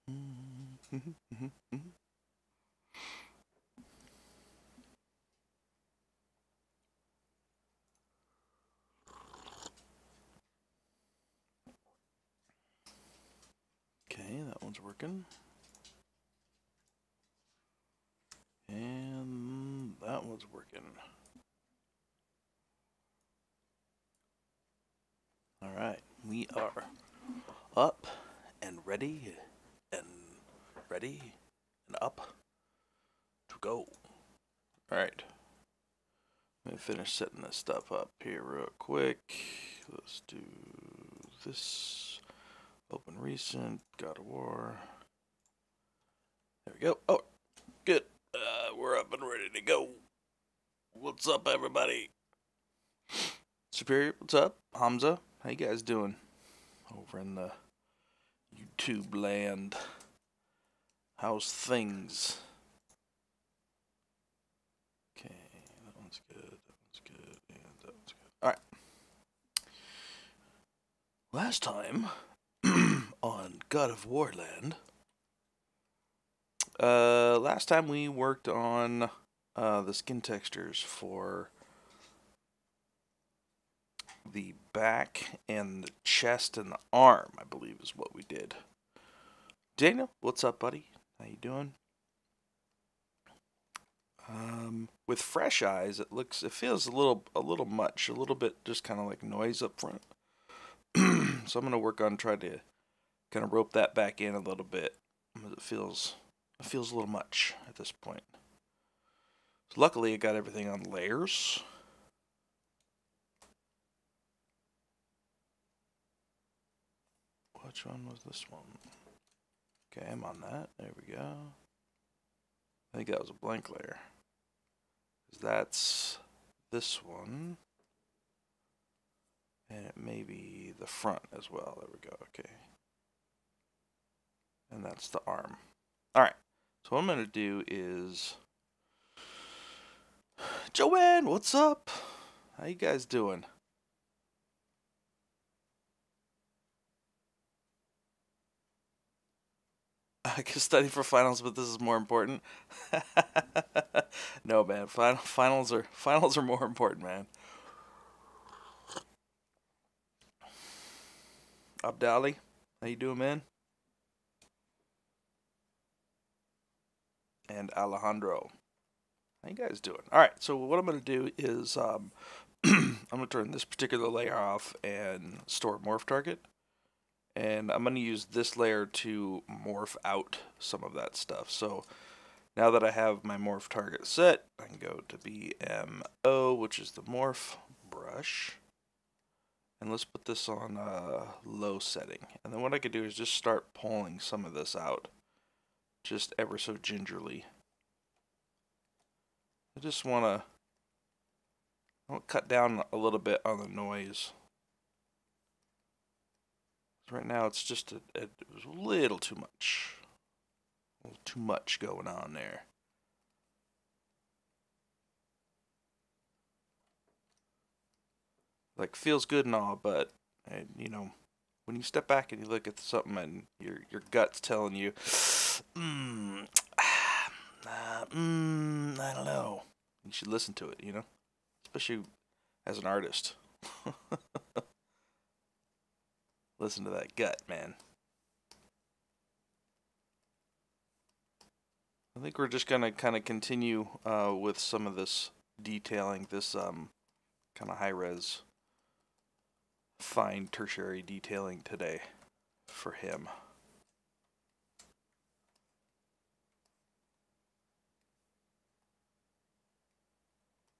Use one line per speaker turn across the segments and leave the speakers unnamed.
Okay, that one's working. And that one's working. Alright, we are up and ready and up to go. Alright. Let me finish setting this stuff up here real quick. Let's do this. Open recent, God of War. There we go. Oh, good. We're up and ready to go. What's up, everybody? Superior, what's up? Hamza, how you guys doing? Over in the YouTube land. How's things? Okay, that one's good, and that one's good. Alright. Last time, on God of War land, last time we worked on the skin textures for the back and the chest and the arm, I believe is what we did. Daniel, what's up, buddy? How you doing? With fresh eyes, it feels a little much, a little bit just kind of like noise up front. So I'm gonna work on trying to kind of rope that back in a little bit. It feels a little much at this point. So luckily, I got everything on layers. Which one was this one? Okay, I'm on that. There we go. I think that was a blank layer. That's this one. And it may be the front as well. There we go. Okay. And that's the arm. Alright. So what I'm going to do is... Joanne, what's up? How you guys doing? I can study for finals, but this is more important. No, man. Finals are more important, man. Abdali, how you doing, man? And Alejandro, how you guys doing? All right. So what I'm gonna do is I'm gonna turn this particular layer off and store morph target. And I'm going to use this layer to morph out some of that stuff. So now that I have my morph target set, I can go to BMO, which is the morph brush. And let's put this on low setting. And then what I could do is just start pulling some of this out. Just ever so gingerly. I just want to cut down a little bit on the noise. Right now it's just it was a little too much. A little too much going on there. Like, feels good and all, but you know, when you step back and you look at something and your gut's telling you, I don't know. You should listen to it, you know, especially as an artist. Listen to that gut, man. I think we're just gonna kind of continue with some of this detailing, this kind of high-res, fine tertiary detailing today for him.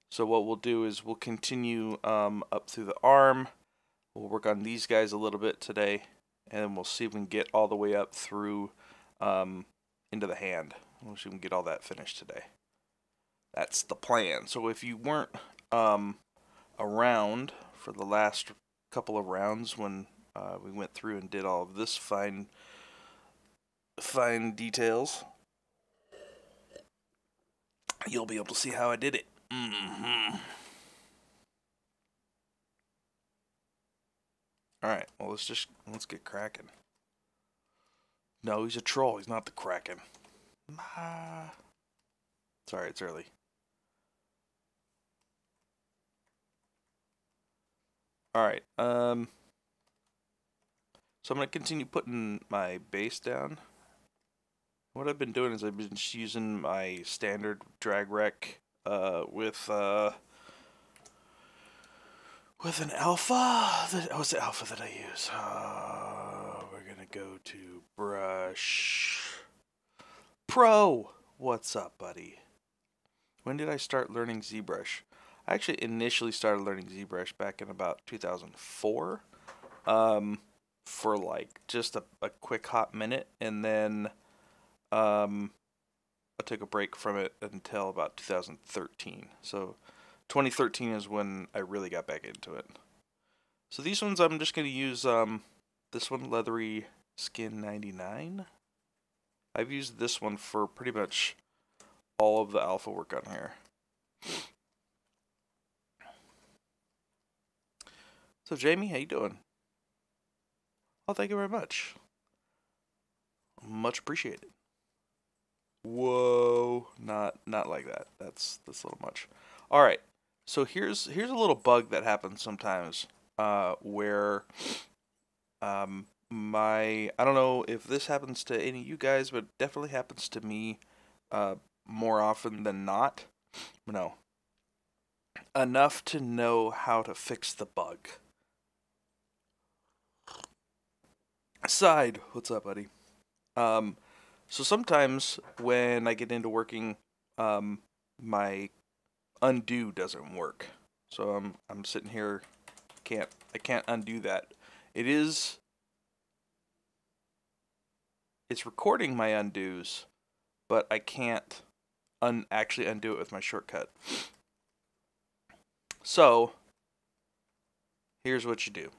So what we'll do is we'll continue up through the arm. We'll work on these guys a little bit today, and then we'll see if we can get all the way up through into the hand. We'll see if we can get all that finished today. That's the plan. So if you weren't around for the last couple of rounds when we went through and did all of this fine details, you'll be able to see how I did it. Alright, well let's get cracking. No, he's a troll. He's not the Kraken. Ah. Sorry, it's early. Alright, so I'm going to continue putting my base down. What I've been doing is I've been just using my standard drag rec with an alpha. What's the alpha that I use? We're going to go to Brush Pro. What's up, buddy? When did I start learning ZBrush? I actually initially started learning ZBrush back in about 2004 for like just a quick hot minute, and then I took a break from it until about 2013. So 2013 is when I really got back into it. So these ones I'm just going to use this one, Leathery Skin 99. I've used this one for pretty much all of the alpha work on here. So Jamie, how you doing? Oh, thank you very much. Much appreciated. Whoa, not like that. That's a little much. All right. So here's a little bug that happens sometimes where I don't know if this happens to any of you guys, but it definitely happens to me more often than not. No. Enough to know how to fix the bug. Side, what's up, buddy? So sometimes when I get into working, my undo doesn't work. So I'm sitting here, I can't undo that. It's recording my undos, but I can't actually undo it with my shortcut. So here's what you do.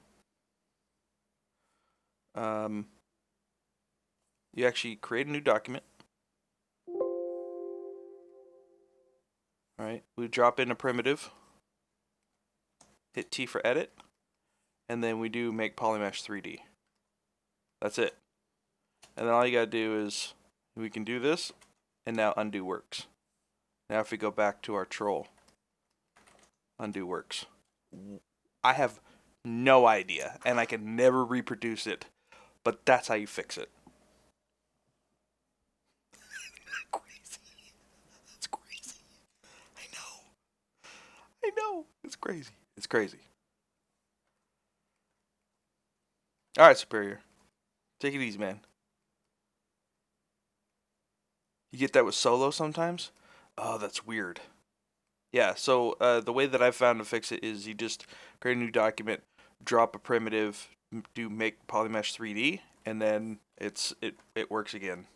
You actually create a new document. Alright, we drop in a primitive, hit T for edit, and then we do make polymesh 3D. That's it. And then all you gotta do is, we can do this, and now undo works. Now if we go back to our troll, undo works. I have no idea, and I can never reproduce it, but that's how you fix it. I know. It's crazy. It's crazy. Alright, Superior. Take it easy, man. You get that with solo sometimes? Oh, that's weird. Yeah, so the way that I've found to fix it is you just create a new document, drop a primitive, do make polymesh 3D, and then it works again.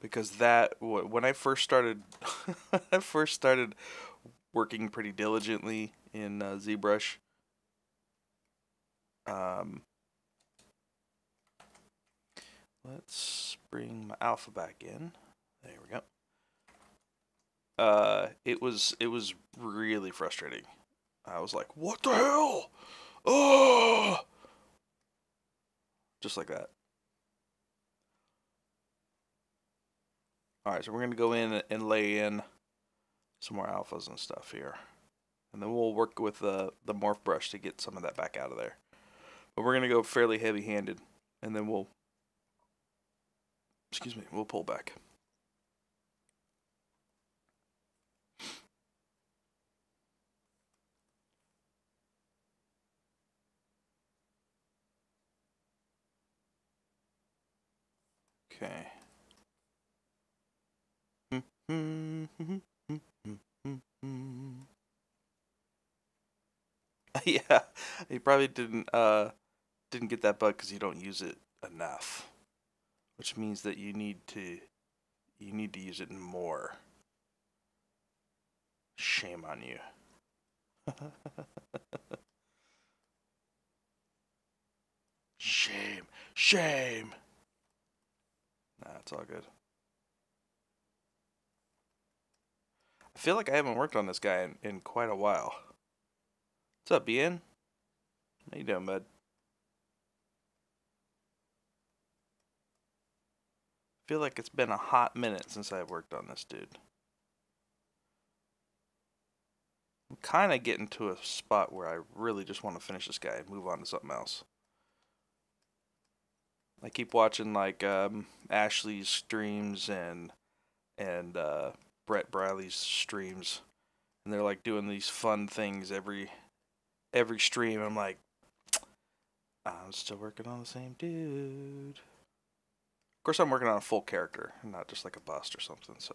Because when I first started working pretty diligently in ZBrush, let's bring my alpha back in. There we go. It was really frustrating. I was like, what the hell? Oh! Just like that. Alright, so we're going to go in and lay in some more alphas and stuff here. And then we'll work with the morph brush to get some of that back out of there. But we're going to go fairly heavy-handed. And then we'll pull back. Okay. Yeah, you probably didn't get that bug because you don't use it enough, which means that you need to use it more. Shame on you. Shame. Nah, it's all good. I feel like I haven't worked on this guy in quite a while. What's up, Ian? How you doing, bud? feel like it's been a hot minute since I've worked on this dude. I'm kind of getting to a spot where I really just want to finish this guy and move on to something else. I keep watching like Ashley's streams and Brett Briley's streams, and they're like doing these fun things every stream. I'm like, I'm still working on the same dude. Of course, I'm working on a full character, not just like a bust or something. So,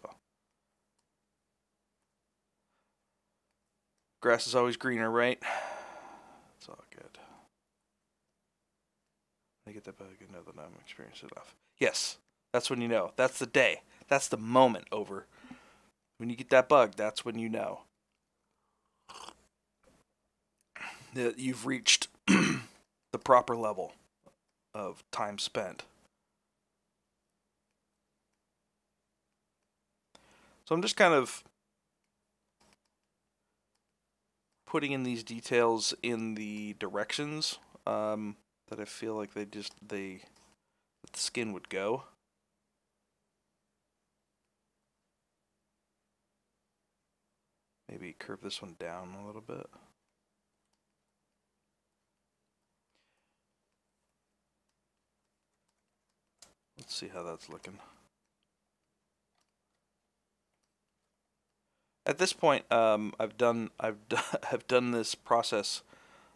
grass is always greener, right? It's all good. I get that bug and know that I'm experiencing enough. Yes, that's when you know. That's the day. That's the moment. Over. When you get that bug, that's when you know that you've reached the proper level of time spent. So I'm just kind of putting in these details in the directions that I feel like that the skin would go. Maybe curve this one down a little bit. Let's see how that's looking. At this point, I've done this process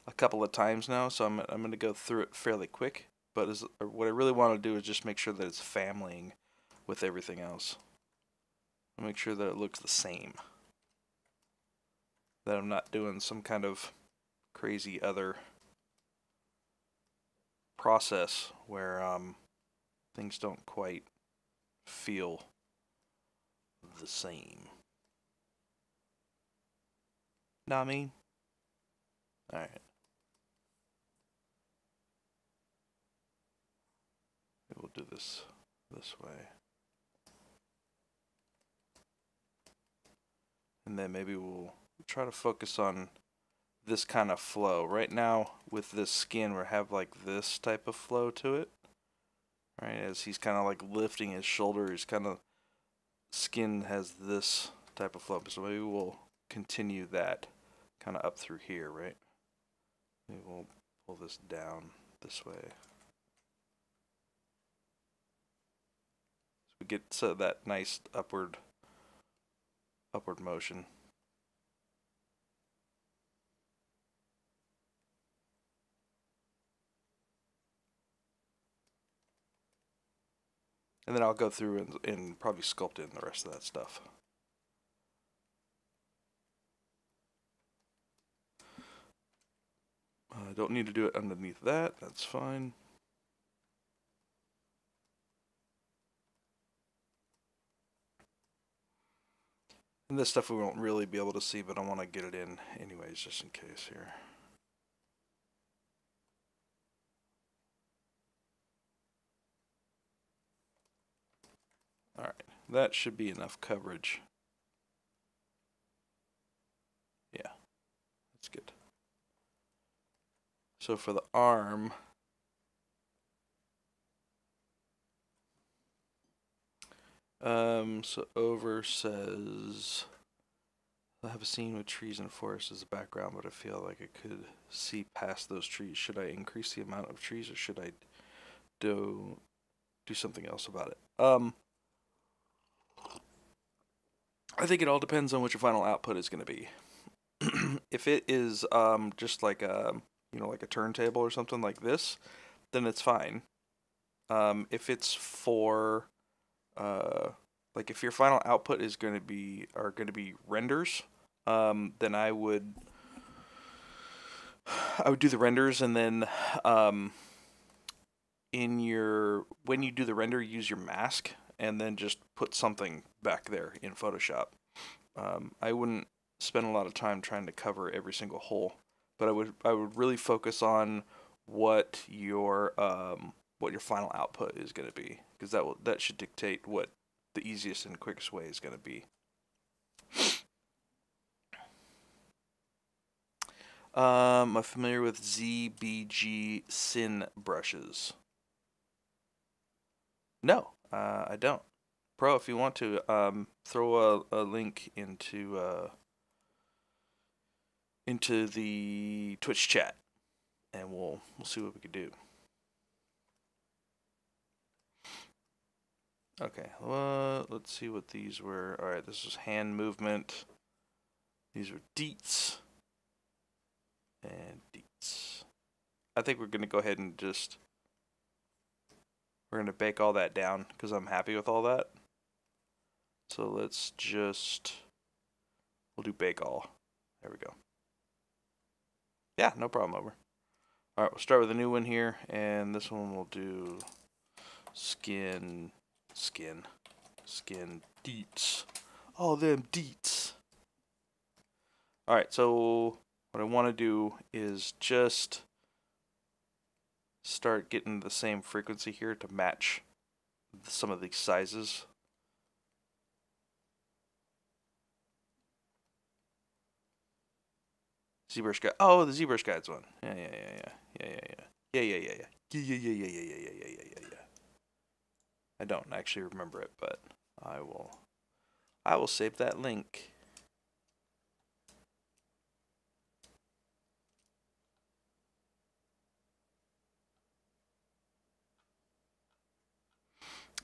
a couple of times now, so I'm going to go through it fairly quick. But what I really want to do is just make sure that it's familying with everything else. I'll make sure that it looks the same. That I'm not doing some kind of crazy other process where things don't quite feel the same. Know what I mean? Alright. We'll do this way. And then maybe we'll try to focus on this kind of flow. Right now, with this skin, we have like this type of flow to it. Right, as he's kind of like lifting his shoulder, his kind of skin has this type of flow. So maybe we'll continue that kind of up through here, right? Maybe we'll pull this down this way. So we get that nice upward motion. And then I'll go through and probably sculpt in the rest of that stuff. I don't need to do it underneath that. That's fine. And this stuff we won't really be able to see, but I want to get it in anyways, just in case here. Alright, that should be enough coverage. Yeah, that's good. So for the arm, so over says, I have a scene with trees and forest as a background, but I feel like I could see past those trees. Should I increase the amount of trees, or should I do something else about it? I think it all depends on what your final output is going to be. If it is just like a like a turntable or something like this, then it's fine. If it's for like if your final output is going to be renders, then I would do the renders, and then when you do the render, use your mask and then just put something back there in Photoshop. I wouldn't spend a lot of time trying to cover every single hole, but I would really focus on what your final output is going to be, because that should dictate what the easiest and quickest way is going to be. I'm familiar with ZBG Sin brushes. No, I don't. Pro, if you want to, throw a link into the Twitch chat, and we'll see what we can do. Okay, let's see what these were. All right, this was hand movement. These are deets and deets. I think we're gonna go ahead and we're gonna bake all that down because I'm happy with all that. So we'll do bake all. There we go. Yeah, no problem, over. All right, we'll start with a new one here, and this one we'll do skin deets. Oh, them deets. All right, so what I want to do is just start getting the same frequency here to match some of these sizes. ZBrush guide. Oh, the ZBrush guides one. Yeah. I don't actually remember it, but I will save that link.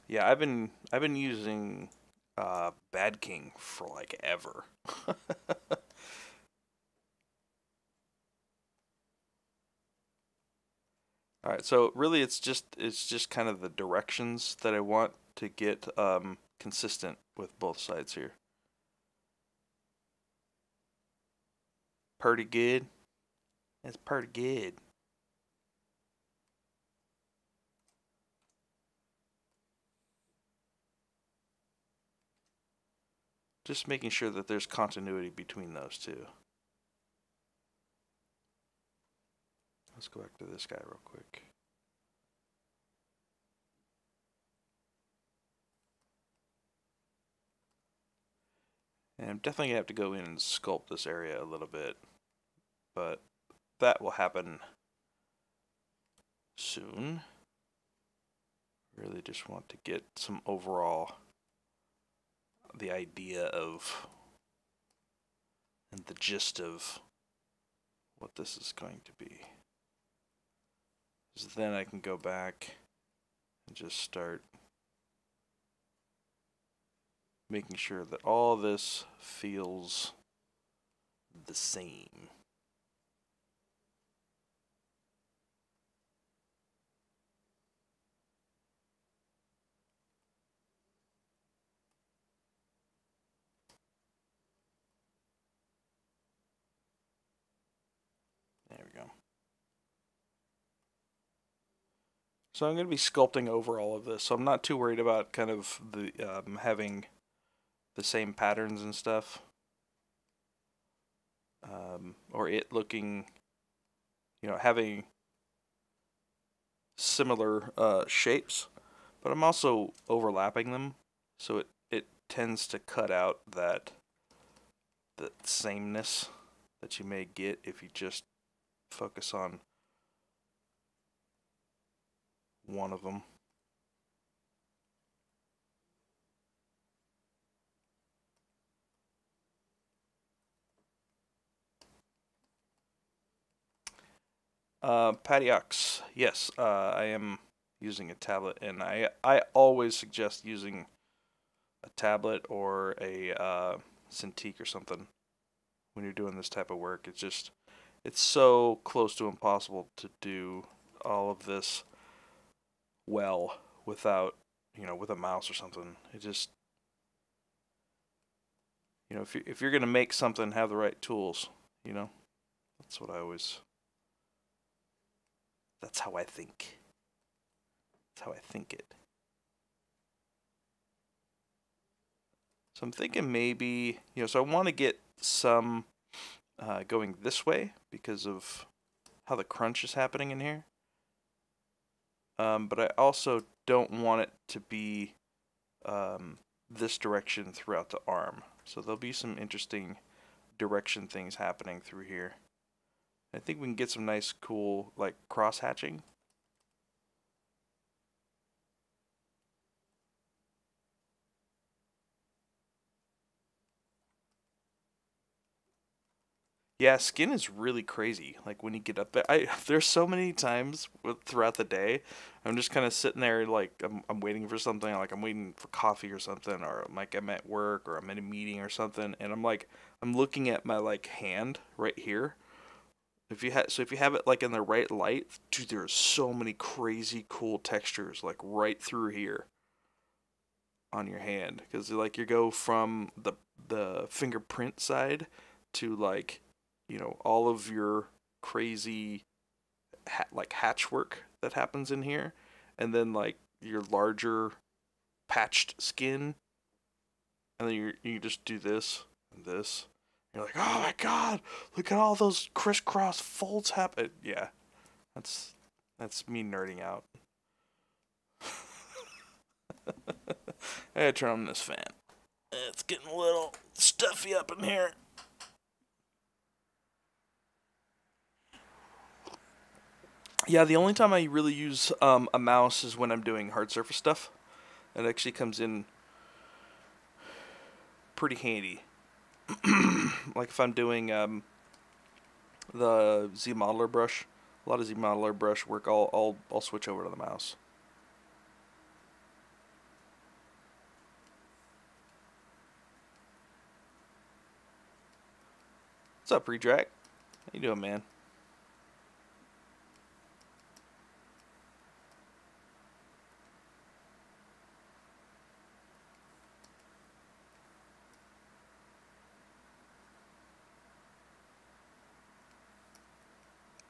Yeah, I've been using Bad King for like ever. All right, so really it's just kind of the directions that I want to get consistent with both sides here. Pretty good. That's pretty good. Just making sure that there's continuity between those two. Let's go back to this guy real quick. And I'm definitely going to have to go in and sculpt this area a little bit, but that will happen soon. Really just want to get some overall, the idea of, and the gist of what this is going to be. So then I can go back and just start making sure that all this feels the same. There we go. So I'm going to be sculpting over all of this, so I'm not too worried about kind of the having the same patterns and stuff, or it looking, having similar shapes, but I'm also overlapping them, so it tends to cut out the sameness that you may get if you just focus on one of them. Patiox, yes, I am using a tablet, and I always suggest using a tablet or a Cintiq or something when you're doing this type of work. It's so close to impossible to do all of this well without, with a mouse or something. It just, if you're gonna make something, have the right tools. That's what I always. That's how I think. That's how I think it. So I'm thinking maybe, so I want to get some going this way because of how the crunch is happening in here. But I also don't want it to be this direction throughout the arm. So there'll be some interesting direction things happening through here. I think we can get some nice, cool, like, cross-hatching. Yeah, skin is really crazy. Like when you get up there, there's so many times throughout the day, I'm just kind of sitting there like I'm waiting for something, like I'm waiting for coffee or something, or like I'm at work or I'm at a meeting or something, and I'm looking at my like hand right here. If you have it like in the right light, dude, there's so many crazy cool textures like right through here on your hand, because like you go from the fingerprint side to like, you know, all of your crazy like hatchwork that happens in here, and then like your larger patched skin, and then you just do this and this. You're like, oh my god, look at all those crisscross folds happen. Yeah, that's that's me nerding out. I gotta turn on this fan. It's getting a little stuffy up in here. Yeah, the only time I really use a mouse is when I'm doing hard surface stuff. It actually comes in pretty handy. Like if I'm doing the ZModeler brush, a lot of ZModeler brush work, I'll switch over to the mouse. What's up, Redrac? How you doing, man?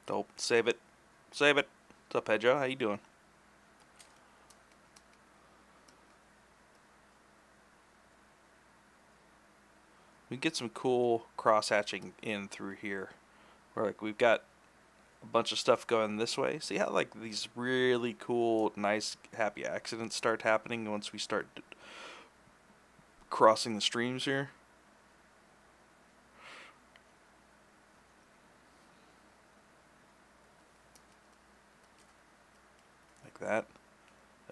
Dope. Save it. Save it. What's up, Pedro? How you doing? We get some cool cross hatching in through here. Where like we've got a bunch of stuff going this way. See how like these really cool, nice, happy accidents start happening once we start crossing the streams here. Like that.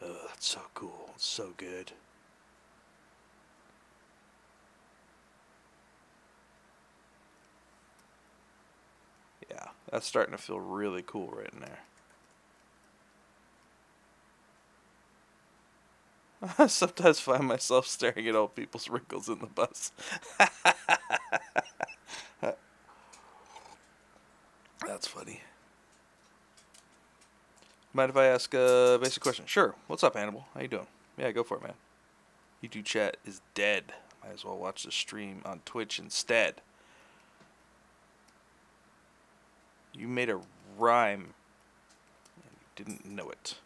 Oh, that's so cool. It's so good. Yeah, that's starting to feel really cool right in there. I sometimes find myself staring at old people's wrinkles in the bus. That's funny. Mind if I ask a basic question? Sure. What's up, Hannibal? How you doing? Yeah, go for it, man. YouTube chat is dead. Might as well watch the stream on Twitch instead. You made a rhyme and you didn't know it.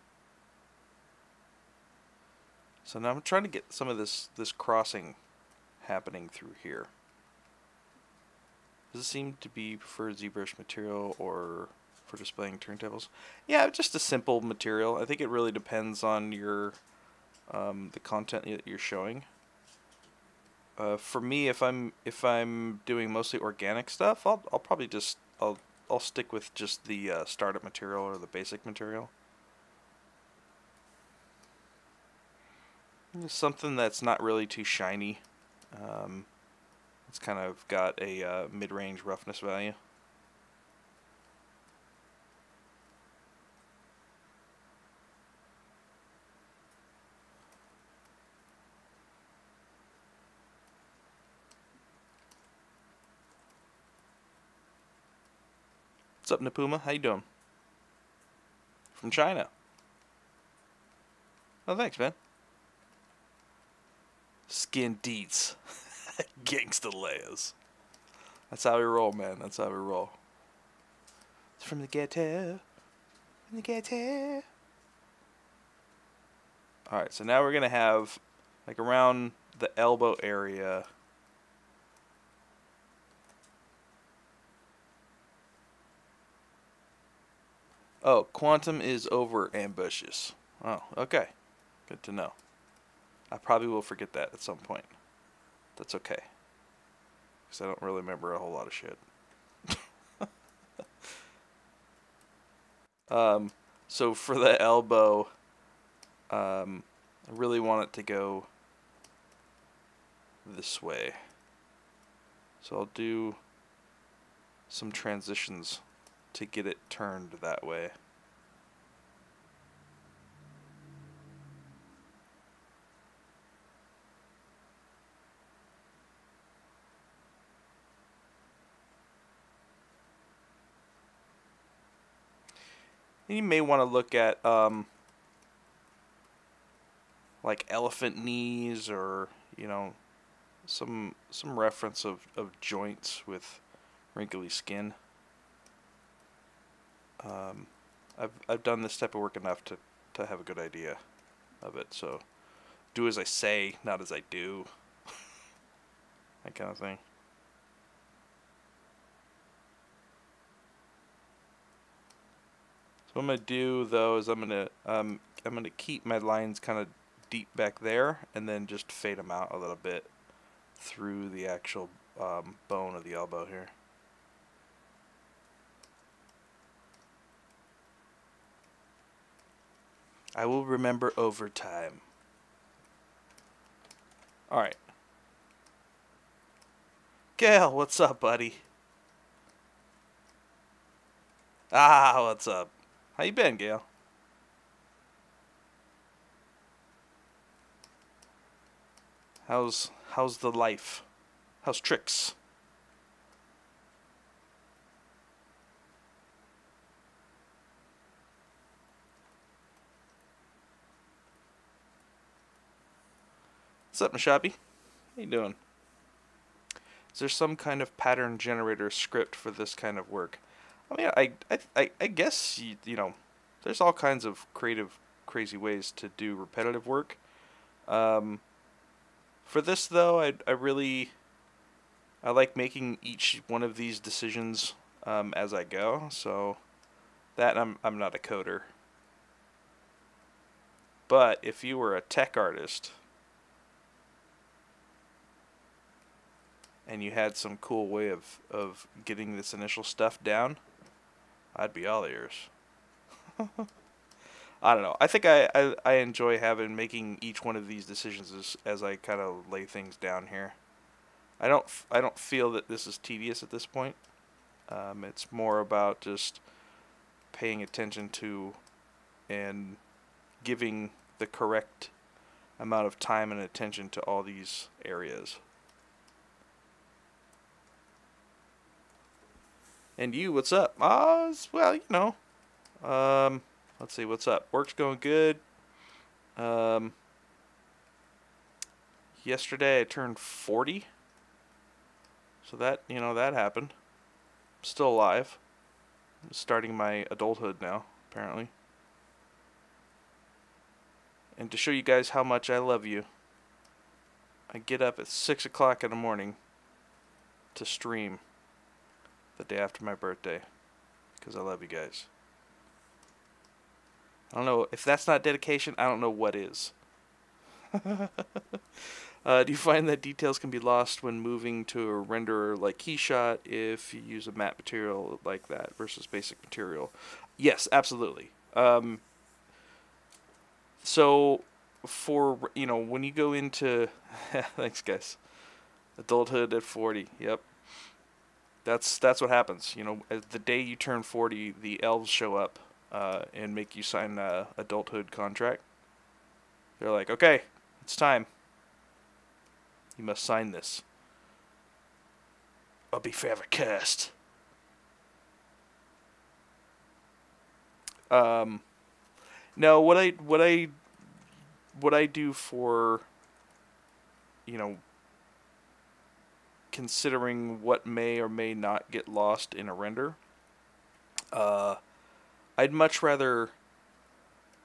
So now I'm trying to get some of this crossing happening through here. Does it seem to be preferred ZBrush material or for displaying turntables? Yeah, just a simple material. I think it really depends on your the content that you're showing. For me, if I'm doing mostly organic stuff, I'll probably just I'll stick with just the startup material or the basic material. Something that's not really too shiny. It's kind of got a mid-range roughness value. What's up, Napuma? How you doing? From China. Oh, thanks, man. Skin deets. Gangsta layers. That's how we roll, man. That's how we roll. It's from the ghetto. From the ghetto. Alright, so now we're going to have, like, around the elbow area. Oh, quantum is over ambitious. Oh, okay. Good to know. I probably will forget that at some point. That's okay. Because I don't really remember a whole lot of shit. So for the elbow, I really want it to go this way. So I'll do some transitions to get it turned that way. And you may want to look at like elephant knees, or some reference of joints with wrinkly skin. I've done this type of work enough to have a good idea of it. So do as I say, not as I do. That kind of thing. So what I'm gonna do though is I'm gonna keep my lines kind of deep back there, and then just fade them out a little bit through the actual bone of the elbow here. I will remember over time. Alright. Gail, what's up, buddy? Ah, what's up? How you been, Gail? How's the life? How's tricks? What's up, Mashabi? How you doing? Is there some kind of pattern generator script for this kind of work? I mean, I guess there's all kinds of creative, crazy ways to do repetitive work. For this though, I like making each one of these decisions as I go. So that I'm not a coder. But if you were a tech artist and you had some cool way of getting this initial stuff down, I'd be all ears. I don't know. I think I enjoy making each one of these decisions as I kind of lay things down here. I don't feel that this is tedious at this point. It's more about just paying attention to and giving the correct amount of time and attention to all these areas. And you, what's up? Well, let's see, what's up? Work's going good. Yesterday I turned 40. So that happened. I'm still alive. I'm starting my adulthood now, apparently. And to show you guys how much I love you, I get up at 6 o'clock in the morning to stream the day after my birthday, because I love you guys. I don't know if that's not dedication. I don't know what is. Do you find that details can be lost when moving to a renderer like Keyshot if you use a matte material like that versus basic material? Yes, absolutely. So for when you go into thanks guys, adulthood at 40. Yep. That's what happens. The day you turn 40, the elves show up and make you sign a adulthood contract. They're like, okay, it's time. You must sign this, or be forever cursed. No, what I do for considering what may or may not get lost in a render, I'd much rather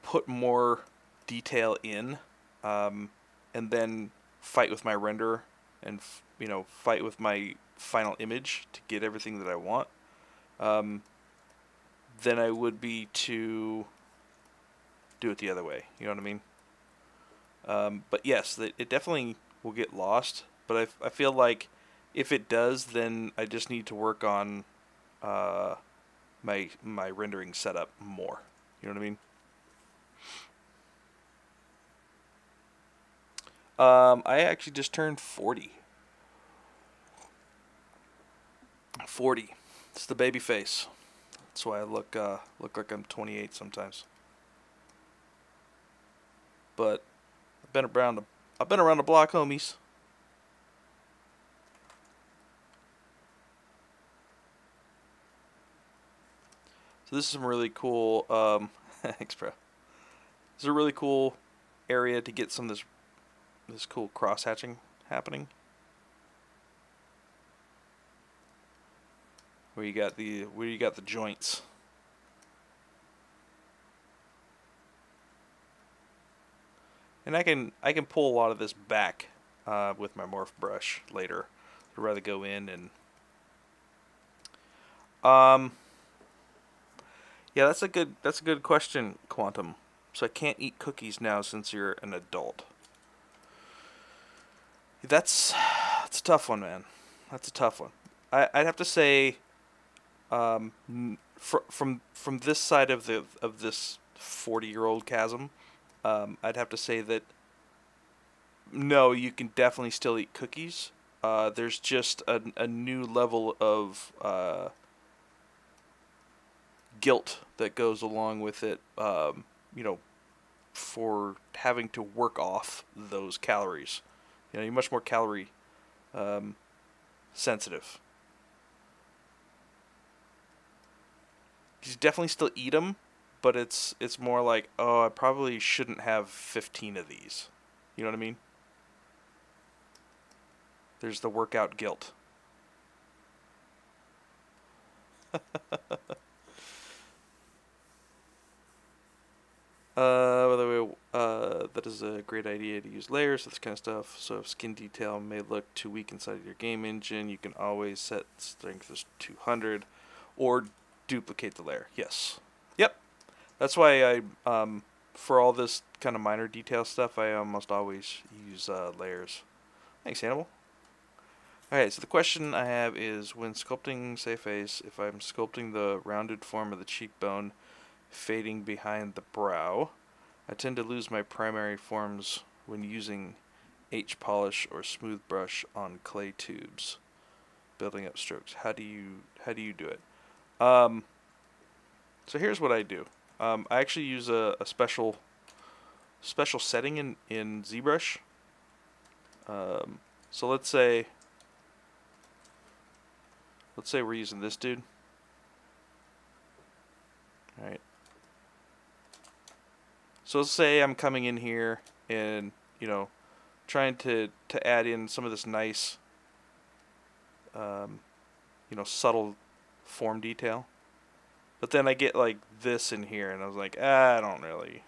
put more detail in, and then fight with my render and fight with my final image to get everything that I want, than I would be to do it the other way. You know what I mean? But yes, it definitely will get lost. But I feel like if it does, then I just need to work on my rendering setup more. You know what I mean? I actually just turned 40. 40. It's the baby face. That's why I look like I'm 28 sometimes. But I've been around the block, homies. So this is some really cool. Thanks, bro. This is a really cool area to get some of this cool cross hatching happening. Where you got the joints. And I can pull a lot of this back with my morph brush later. I'd rather go in and yeah, that's a good question, Quantum. So I can't eat cookies now since you're an adult. That's a tough one, man. That's a tough one. I'd have to say, from this side of this 40-year-old chasm, I'd have to say that no, you can definitely still eat cookies. There's just a new level of guilt that goes along with it, you know, for having to work off those calories. You know, you're much more calorie sensitive. You definitely still eat them, but it's more like, oh, I probably shouldn't have 15 of these. You know what I mean? There's the workout guilt. By the way, that is a great idea to use layers, this kind of stuff. So if skin detail may look too weak inside of your game engine, you can always set strength as 200 or duplicate the layer. Yes. Yep. That's why I, for all this kind of minor detail stuff, I almost always use layers. Thanks, Hannibal. Alright, so the question I have is, when sculpting, say, face, if I'm sculpting the rounded form of the cheekbone fading behind the brow, I tend to lose my primary forms when using H-polish or smooth brush on clay tubes, building up strokes. How do you do it? So here's what I do. I actually use a special setting in ZBrush. So let's say we're using this dude. All right. So let's say I'm coming in here and, you know, trying to add in some of this nice, you know, subtle form detail. But then I get like this in here, and I was like, I don't really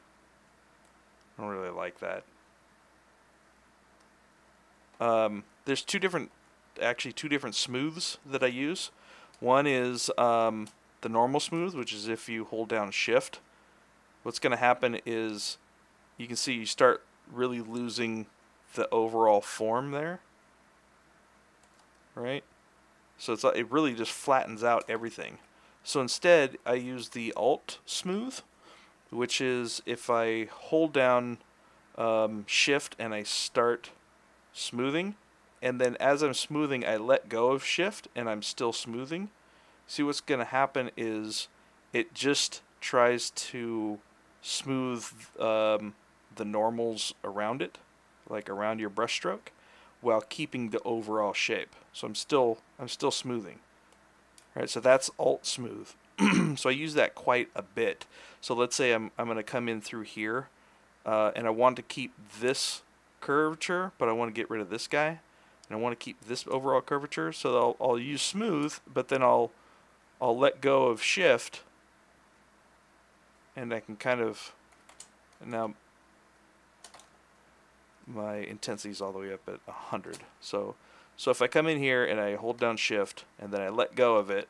like that. There's two different smooths that I use. One is the normal smooth, which is if you hold down shift. What's going to happen is you can see you start really losing the overall form there, right? So it really just flattens out everything. So instead, I use the Alt Smooth, which is if I hold down shift and I start smoothing, and then as I'm smoothing, I let go of shift and I'm still smoothing. See, what's going to happen is it just tries to smooth the normals around it, like around your brush stroke, while keeping the overall shape. So I'm still smoothing. All right, so that's Alt Smooth. So I use that quite a bit. So let's say I'm going to come in through here, and I want to keep this curvature, but I want to get rid of this guy, and I want to keep this overall curvature. So I'll use Smooth, but then I'll let go of Shift, and I can kind of, now my intensity is all the way up at 100. So if I come in here and I hold down Shift and then I let go of it,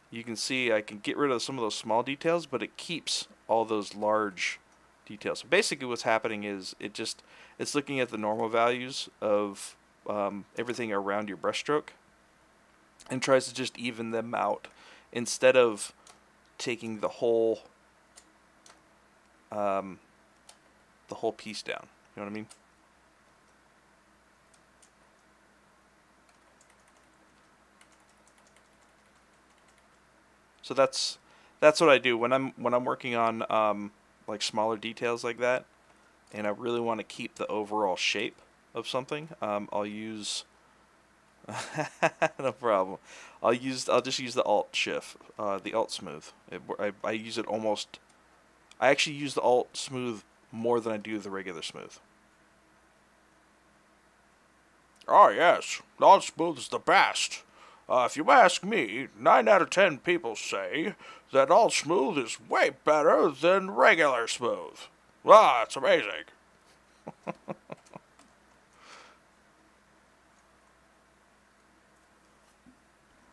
you can see I can get rid of some of those small details, but it keeps all those large details. So basically what's happening is it's looking at the normal values of everything around your brushstroke and tries to just even them out instead of taking the whole piece down. You know what I mean? So that's what I do when I'm working on like smaller details like that, and I really want to keep the overall shape of something. I'll use no problem. I'll just use the Alt Shift, the Alt Smooth. I use it almost. I actually use the Alt Smooth more than I do the regular smooth. Oh yes, Alt Smooth is the best. If you ask me, 9 out of 10 people say that Alt Smooth is way better than regular smooth. Ah, it's amazing.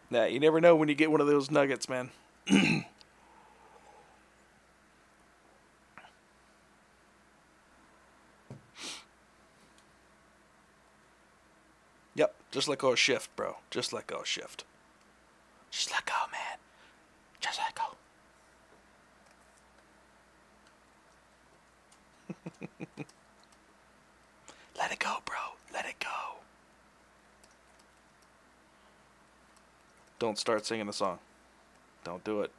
Nah, you never know when you get one of those nuggets, man. Yep, just let go of shift, bro. Just let go of shift. Just let go, man. Just let go. Let it go, bro. Let it go. Don't start singing the song. Don't do it.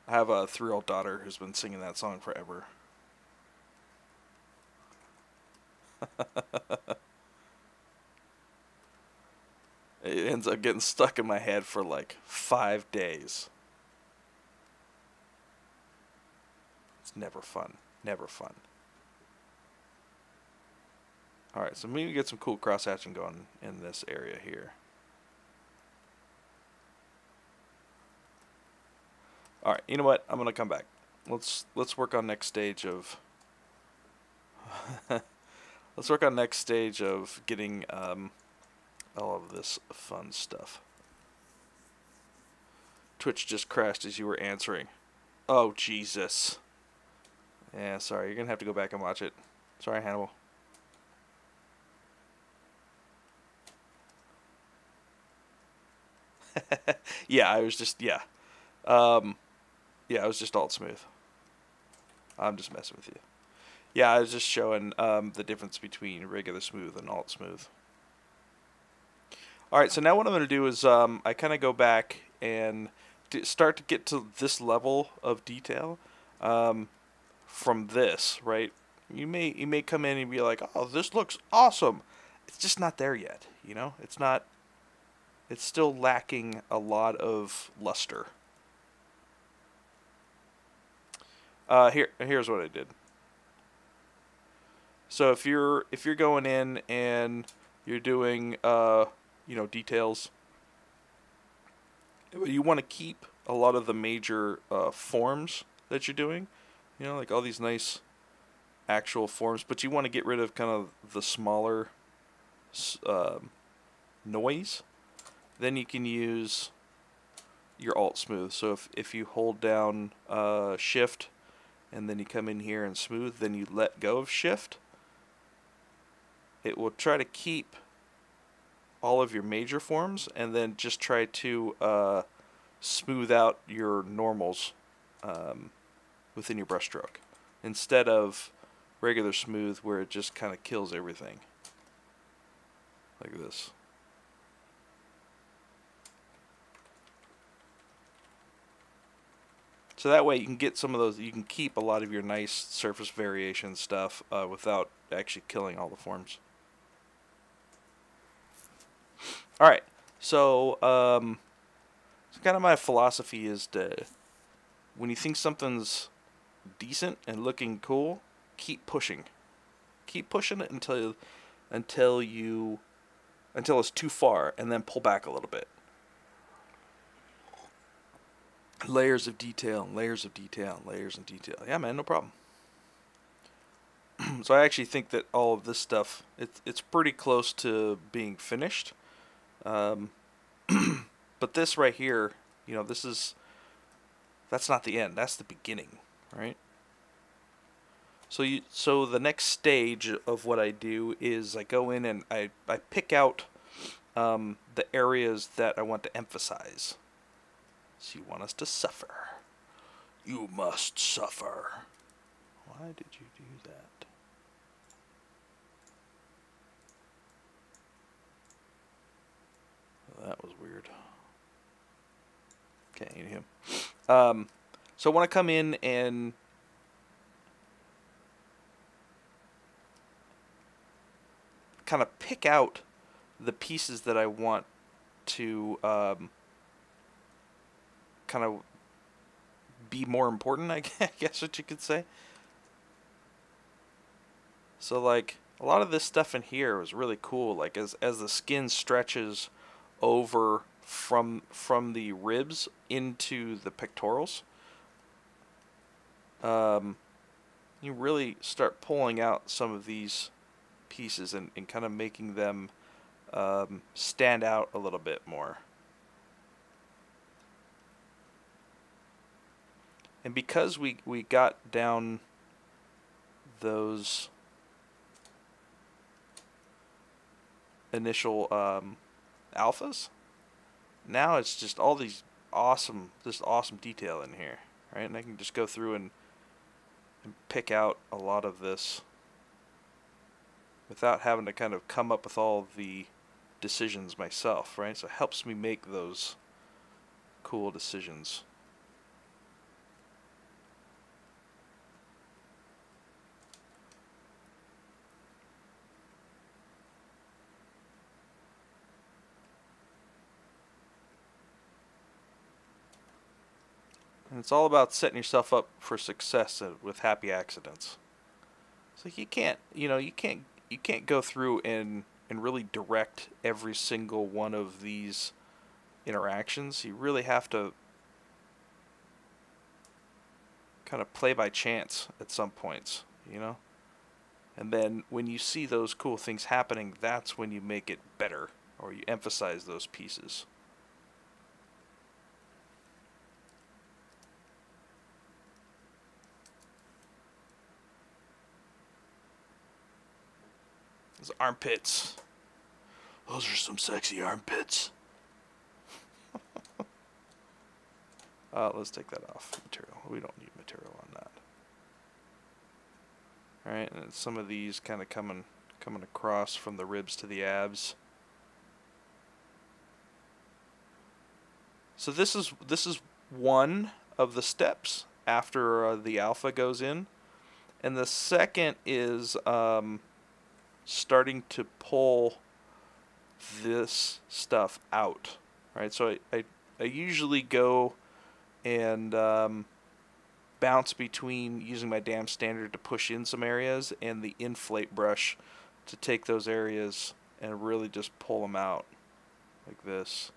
I have a 3-year-old daughter who's been singing that song forever. It ends up getting stuck in my head for like 5 days. It's never fun. Never fun. Alright, so maybe get some cool cross-hatching going in this area here. Alright, you know what? I'm gonna come back. Let's work on next stage of let's work on next stage of getting all of this fun stuff. Twitch just crashed as you were answering. Oh Jesus. Yeah, sorry, you're gonna have to go back and watch it. Sorry, Hannibal. Yeah, I was just yeah. Yeah, I was just Alt Smooth. I'm just messing with you. Yeah, I was just showing the difference between regular smooth and Alt Smooth. Alright, so now what I'm going to do is I kind of go back and start to get to this level of detail from this, right? You may come in and be like, oh, this looks awesome. It's just not there yet, you know? It's still lacking a lot of luster. Here's what I did. So if you're going in and you're doing you know, details, you want to keep a lot of the major forms that you're doing, you know, like all these nice actual forms, but you want to get rid of kind of the smaller noise. Then you can use your Alt Smooth. So if you hold down Shift and then you come in here and smooth, then you let go of Shift, it will try to keep all of your major forms and then just try to smooth out your normals within your brushstroke instead of regular smooth where it just kind of kills everything like this. So that way you can get some of those, you can keep a lot of your nice surface variation stuff without actually killing all the forms. Alright, so kind of my philosophy is to, when you think something's decent and looking cool, keep pushing. Keep pushing it until it's too far, and then pull back a little bit. Layers of detail, layers of detail, layers of detail. Yeah, man, no problem. So I actually think that all of this stuff, it's pretty close to being finished. But this right here, you know, that's not the end. That's the beginning, right? So the next stage of what I do is I go in and I pick out the areas that I want to emphasize. So you want us to suffer. You must suffer. Why did you do that? Well, that was weird. Okay, anywho. So I want to come in and kind of pick out the pieces that I want to kind of be more important, I guess what you could say. So like a lot of this stuff in here was really cool. Like as the skin stretches over from the ribs into the pectorals, you really start pulling out some of these pieces and kind of making them stand out a little bit more. And because we got down those initial alphas, now it's just all these awesome detail in here, right? And I can just go through and pick out a lot of this without having to kind of come up with all the decisions myself, right? So it helps me make those cool decisions. And it's all about setting yourself up for success with happy accidents. So you can't, you can't go through and really direct every single one of these interactions. You really have to kind of play by chance at some points, And then when you see those cool things happening, that's when you make it better, or you emphasize those pieces. Those armpits. Those are some sexy armpits. Let's take that off material. We don't need material on that. Alright, and some of these kind of coming across from the ribs to the abs. So this is one of the steps after the alpha goes in, and the second is starting to pull this stuff out. Right, so I usually go and bounce between using my dam standard to push in some areas and the inflate brush to take those areas and really just pull them out like this.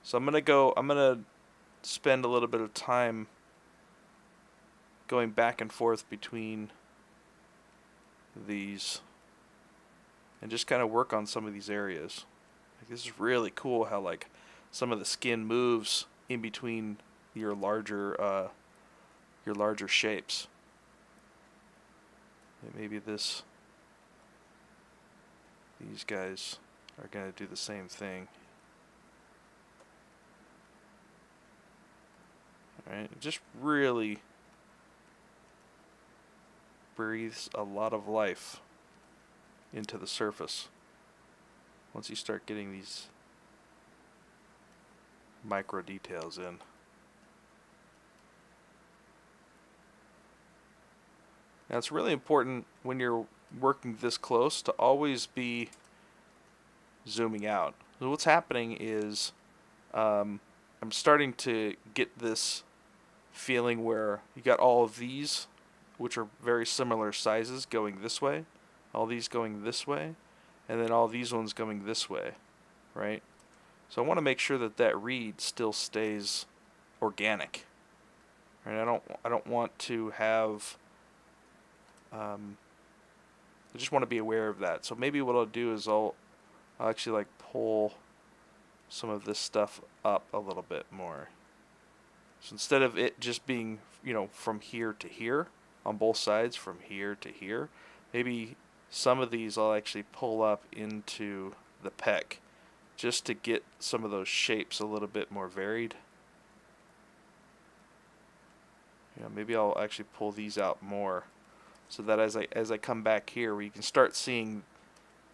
So I'm gonna spend a little bit of time going back and forth between these and just kind of work on some of these areas. Like, this is really cool how like some of the skin moves in between your larger shapes. And maybe these guys are going to do the same thing. Alright, it just really breathes a lot of life into the surface once you start getting these micro details in. Now it's really important when you're working this close to always be zooming out. So what's happening is I'm starting to get this feeling where you got all of these, which are very similar sizes, going this way, all these going this way, and then all these ones going this way, right? So I want to make sure that that reed still stays organic. Right? I don't want to have I just want to be aware of that. So maybe what I'll do is I'll actually like pull some of this stuff up a little bit more. So instead of it just being, from here to here on both sides, from here to here, maybe some of these I'll actually pull up into the pec just to get some of those shapes a little bit more varied. Maybe I'll actually pull these out more so that as I come back here, where you can start seeing,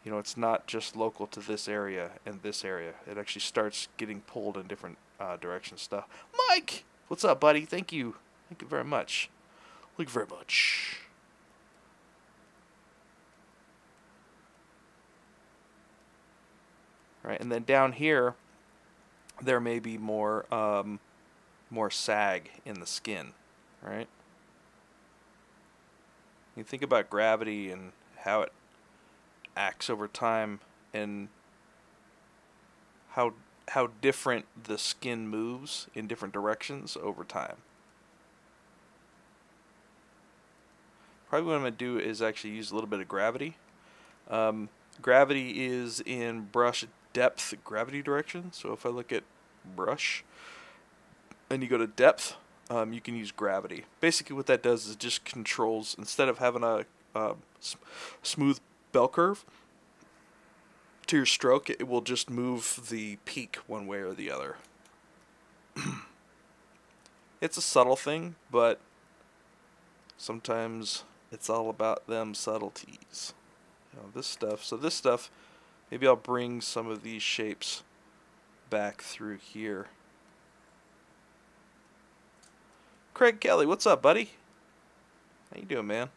You know, it's not just local to this area and this area. It actually starts getting pulled in different directions stuff. Mike! What's up, buddy? Thank you. Thank you very much. Thank you very much. Right, and then down here, there may be more more sag in the skin, right? You think about gravity and how it acts over time, and how different the skin moves in different directions over time. Probably what I'm going to do is actually use a little bit of gravity. Gravity is in brush depth gravity direction. So if I look at brush and you go to depth, you can use gravity. Basically what that does is it just controls, instead of having a smooth bell curve to your stroke, it will just move the peak one way or the other. It's a subtle thing, but sometimes it's all about them subtleties. You know, this stuff. So this stuff, maybe I'll bring some of these shapes back through here. Craig Kelly, what's up, buddy? How you doing, man?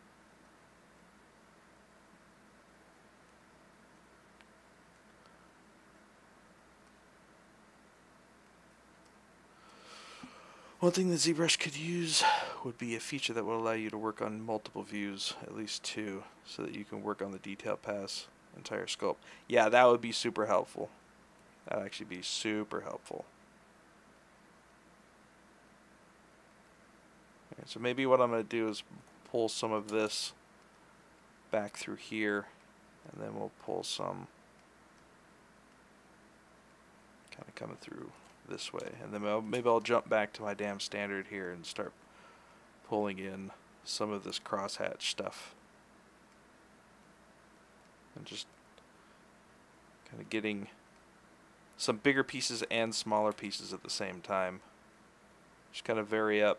One thing that ZBrush could use would be a feature that will allow you to work on multiple views, at least 2, so that you can work on the detail pass entire sculpt. Yeah, that would be super helpful. That would actually be super helpful. Okay, so maybe what I'm going to do is pull some of this back through here, and then we'll pull some kind of coming through this way, and then maybe I'll jump back to my damn standard here and start pulling in some of this crosshatch stuff, and just kind of getting some bigger pieces and smaller pieces at the same time. Just kind of vary up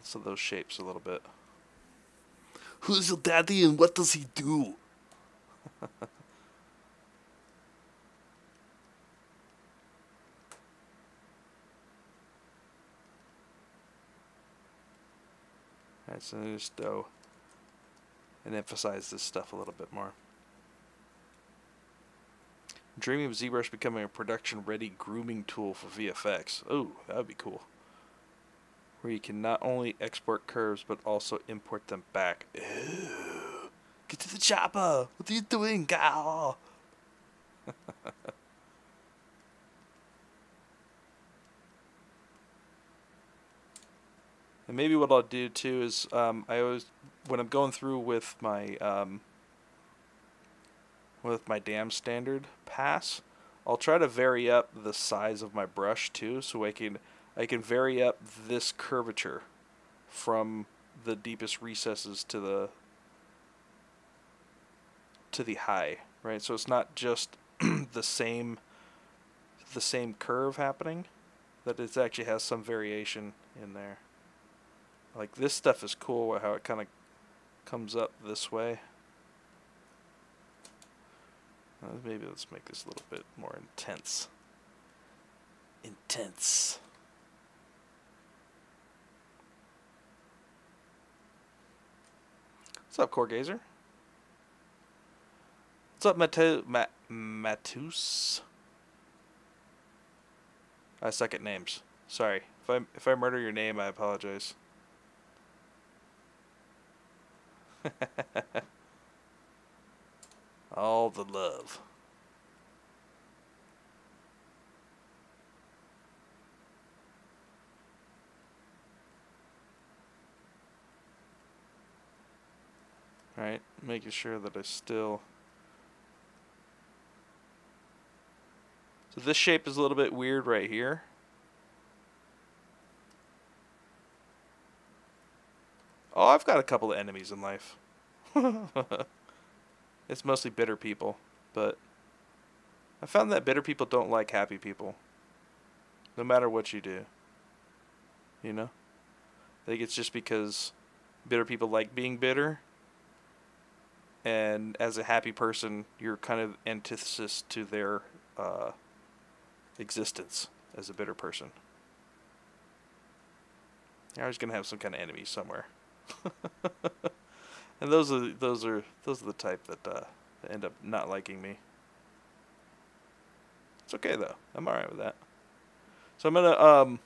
some of those shapes a little bit. Who's your daddy and what does he do? Alright, so just go and emphasize this stuff a little bit more. I'm dreaming of ZBrush becoming a production-ready grooming tool for VFX. Oh, that would be cool. Where you can not only export curves, but also import them back. Ew. Get to the chopper! What are you doing, gal? And maybe what I'll do too is I always, when I'm going through with my dam standard pass, I'll try to vary up the size of my brush too, so I can vary up this curvature from the deepest recesses to the high, right? So it's not just the same curve happening, that it actually has some variation in there. Like this stuff is cool, how it kind of comes up this way. Maybe let's make this a little bit more intense. Intense. What's up, Core Gazer? What's up, Matus? I suck at names. Sorry. If I murder your name, I apologize. All the love. Alright, making sure that I still... So this shape is a little bit weird right here. Oh, I've got a couple of enemies in life. It's mostly bitter people, but I found that bitter people don't like happy people. No matter what you do. You know? I think it's just because bitter people like being bitter, and as a happy person, you're kind of antithesis to their existence as a bitter person. You're always gonna have some kind of enemy somewhere, and those are the type that end up not liking me. It's okay though. I'm alright with that. So I'm gonna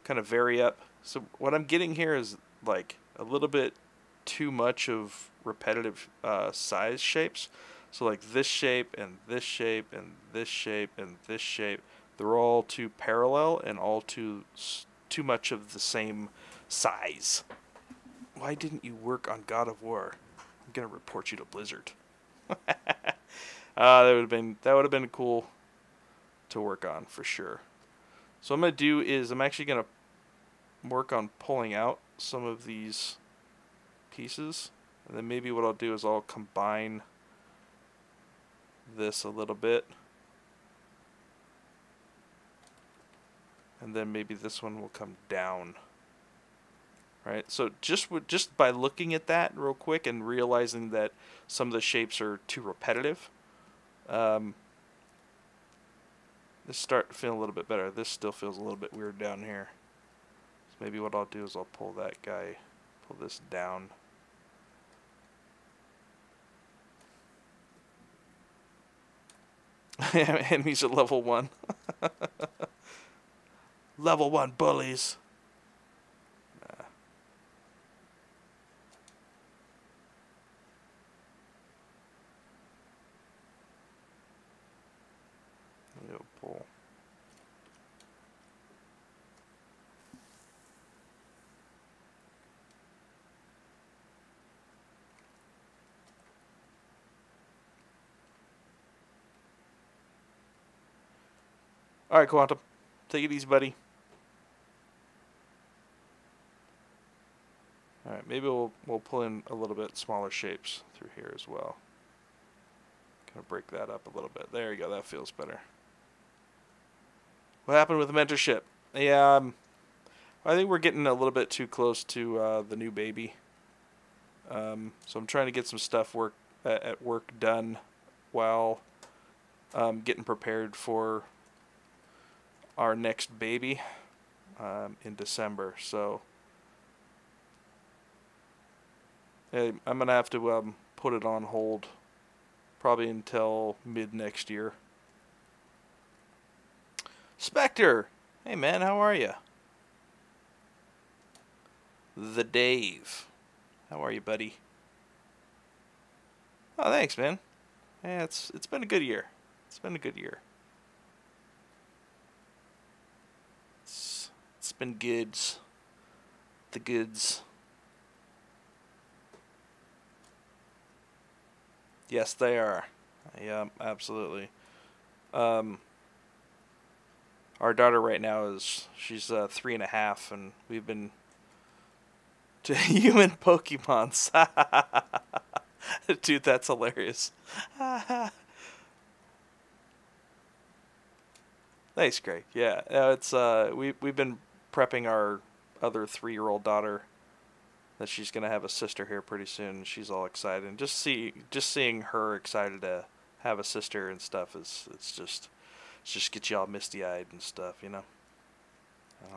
kind of vary up. So what I'm getting here is like a little bit too much of repetitive size shapes. So like this shape and this shape and this shape and this shape, they're all too parallel and all too much of the same size. Why didn't you work on God of War? I'm gonna report you to Blizzard. That would have been cool to work on for sure. So what I'm gonna do is I'm actually gonna work on pulling out some of these pieces, and then maybe what I'll do is I'll combine this a little bit, and then maybe this one will come down. Right, so just by looking at that real quick and realizing that some of the shapes are too repetitive, this start feeling a little bit better. This still feels a little bit weird down here. So maybe what I'll do is I'll pull this down. Enemies at level 1. Level 1 bullies. Nah. We'll pull. Alright, Quantum. Take it easy, buddy. Alright, maybe we'll pull in a little bit smaller shapes through here as well. Kind of break that up a little bit. There you go, that feels better. What happened with the mentorship? Yeah, I think we're getting a little bit too close to the new baby. So I'm trying to get some stuff at work done while getting prepared for our next baby in December. So I'm going to have to put it on hold probably until mid next year. Spectre! Hey man, how are you? The Dave. How are you, buddy? Oh, thanks, man. Yeah, it's been a good year. It's been a good year. It's been goods. The goods. Yes, they are. Yeah, absolutely. Our daughter right now she's 3.5, and we've been to human Pokemons. Dude, that's hilarious. Thanks, Greg. Yeah, it's we've been prepping our other 3-year-old daughter that she's gonna have a sister here pretty soon. She's all excited, and just seeing her excited to have a sister and stuff it's just gets you all misty eyed and stuff, you know.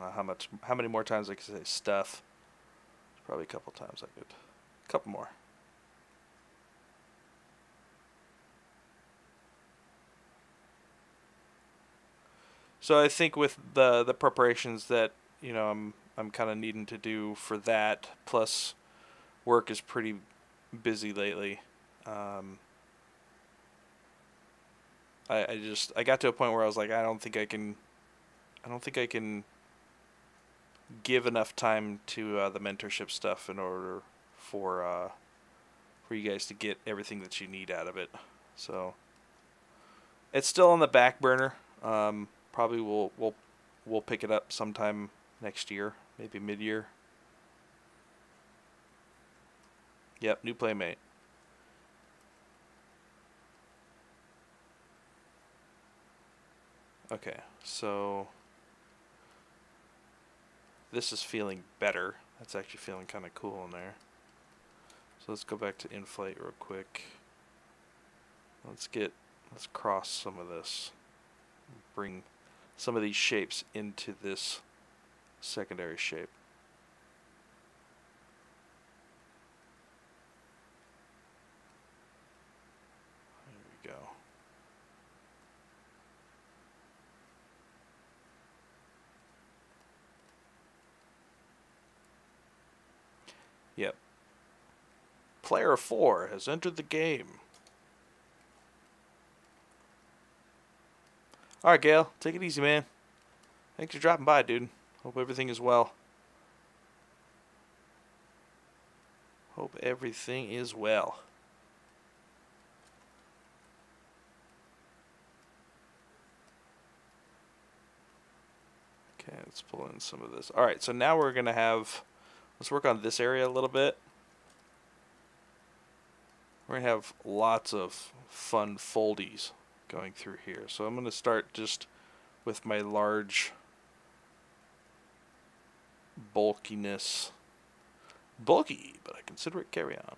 I don't know how many more times I can say stuff. Probably a couple times I could. A couple more. So I think with the preparations that, you know, I'm kind of needing to do for that, plus work is pretty busy lately. I got to a point where I was like, I don't think I can give enough time to the mentorship stuff in order for you guys to get everything that you need out of it. So it's still on the back burner. Probably we'll pick it up sometime next year, maybe mid-year. Yep, new playmate. Okay, so this is feeling better. That's actually feeling kind of cool in there. So let's go back to inflate real quick. Let's cross some of this. Bring some of these shapes into this secondary shape. There we go. Yep. Player 4 has entered the game. Alright, Gale. Take it easy, man. Thanks for dropping by, dude. Hope everything is well. Hope everything is well. Okay, let's pull in some of this. Alright, so now we're going to have... Let's work on this area a little bit. We're going to have lots of fun foldies going through here. So I'm going to start just with my large bulkiness. Bulky, but I consider it carry on.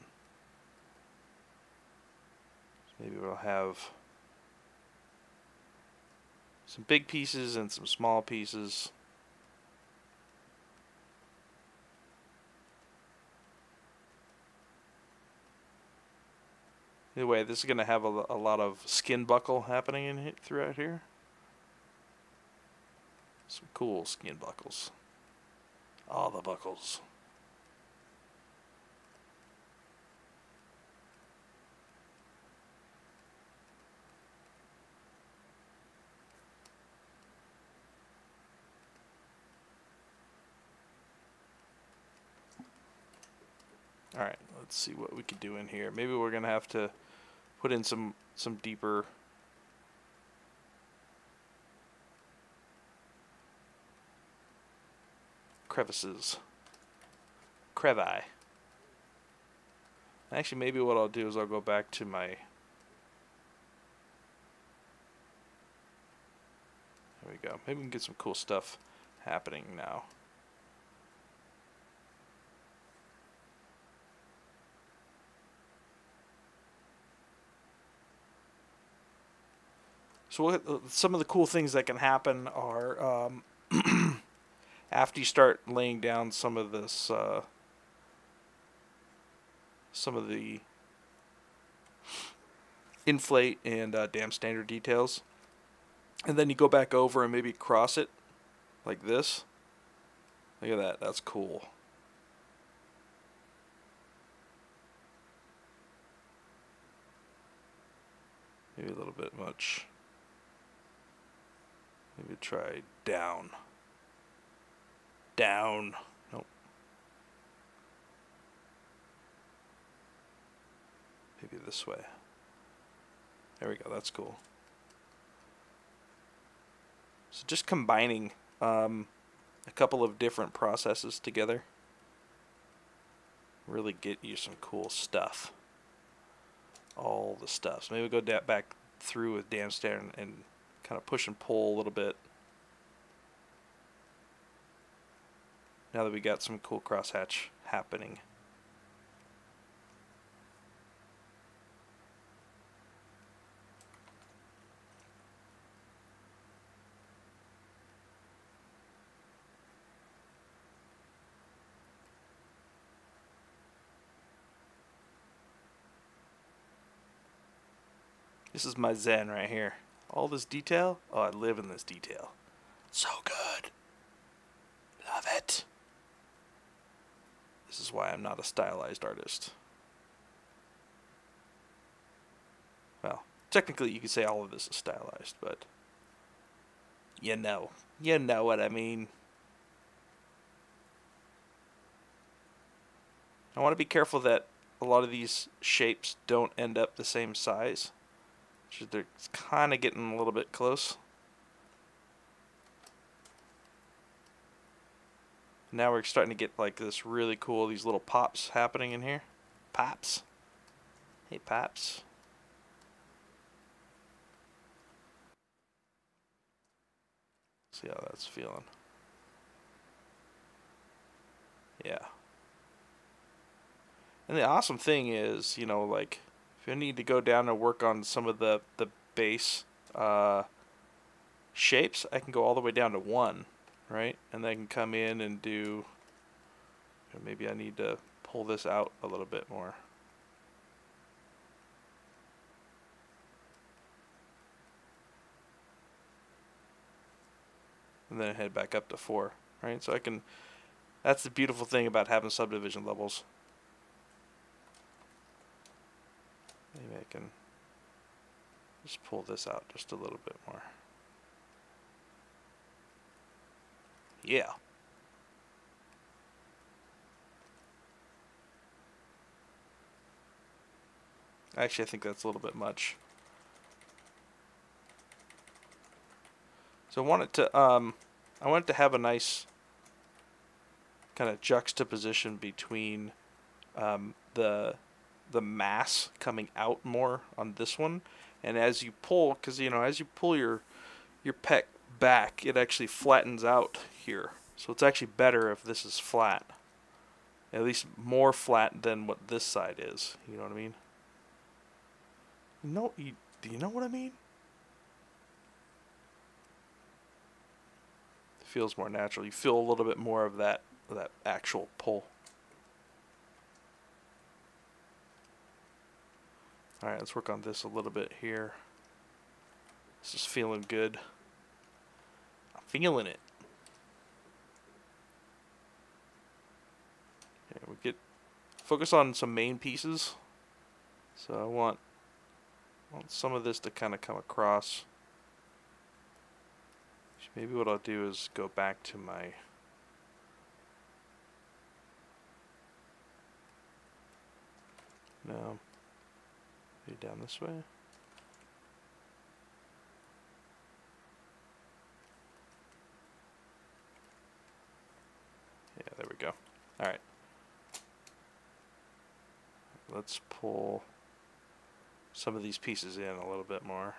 So maybe we'll have some big pieces and some small pieces. Anyway, this is going to have a lot of skin buckle happening throughout here. Some cool skin buckles. All the buckles. Alright, let's see what we can do in here. Maybe we're going to have to put in some deeper crevices. Crevi. Actually, maybe what I'll do is I'll go back to my... There we go. Maybe we can get some cool stuff happening now. So some of the cool things that can happen are after you start laying down some of this, some of the inflate and damn standard details, and then you go back over and maybe cross it like this. Look at that. That's cool. Maybe a little bit much. Maybe try down. Down. Nope. Maybe this way. There we go. That's cool. So just combining a couple of different processes together really get you some cool stuff. All the stuff. So maybe we'll go back through with damn standard and kind of push and pull a little bit. Now that we got some cool crosshatch happening. This is my zen right here. All this detail, oh, I live in this detail. So good. Love it. This is why I'm not a stylized artist. Well, technically you could say all of this is stylized, but you know what I mean. I want to be careful that a lot of these shapes don't end up the same size. They're kind of getting a little bit close. Now we're starting to get like this really cool, these little pops happening in here. Pops. Hey, pops. See how that's feeling. Yeah. And the awesome thing is, like, if you need to go down and work on some of the base shapes, I can go all the way down to 1, right? And then I can come in and do, maybe I need to pull this out a little bit more. And then head back up to 4, right? So I can, that's the beautiful thing about having subdivision levels. Maybe I can just pull this out just a little bit more. Yeah. Actually, I think that's a little bit much. So I want it to have a nice kind of juxtaposition between the mass coming out more on this one, and as you pull, because as you pull your pec back, it actually flattens out here. So it's actually better if this is flat, at least more flat than what this side is. You know what I mean? Do you know what I mean? It feels more natural. You feel a little bit more of that actual pull. Alright, let's work on this a little bit here. This is feeling good. I'm feeling it. Okay, we focus on some main pieces. So I want some of this to kind of come across. Maybe what I'll do is go back to my maybe down this way. Yeah, there we go. Alright. Let's pull some of these pieces in a little bit more.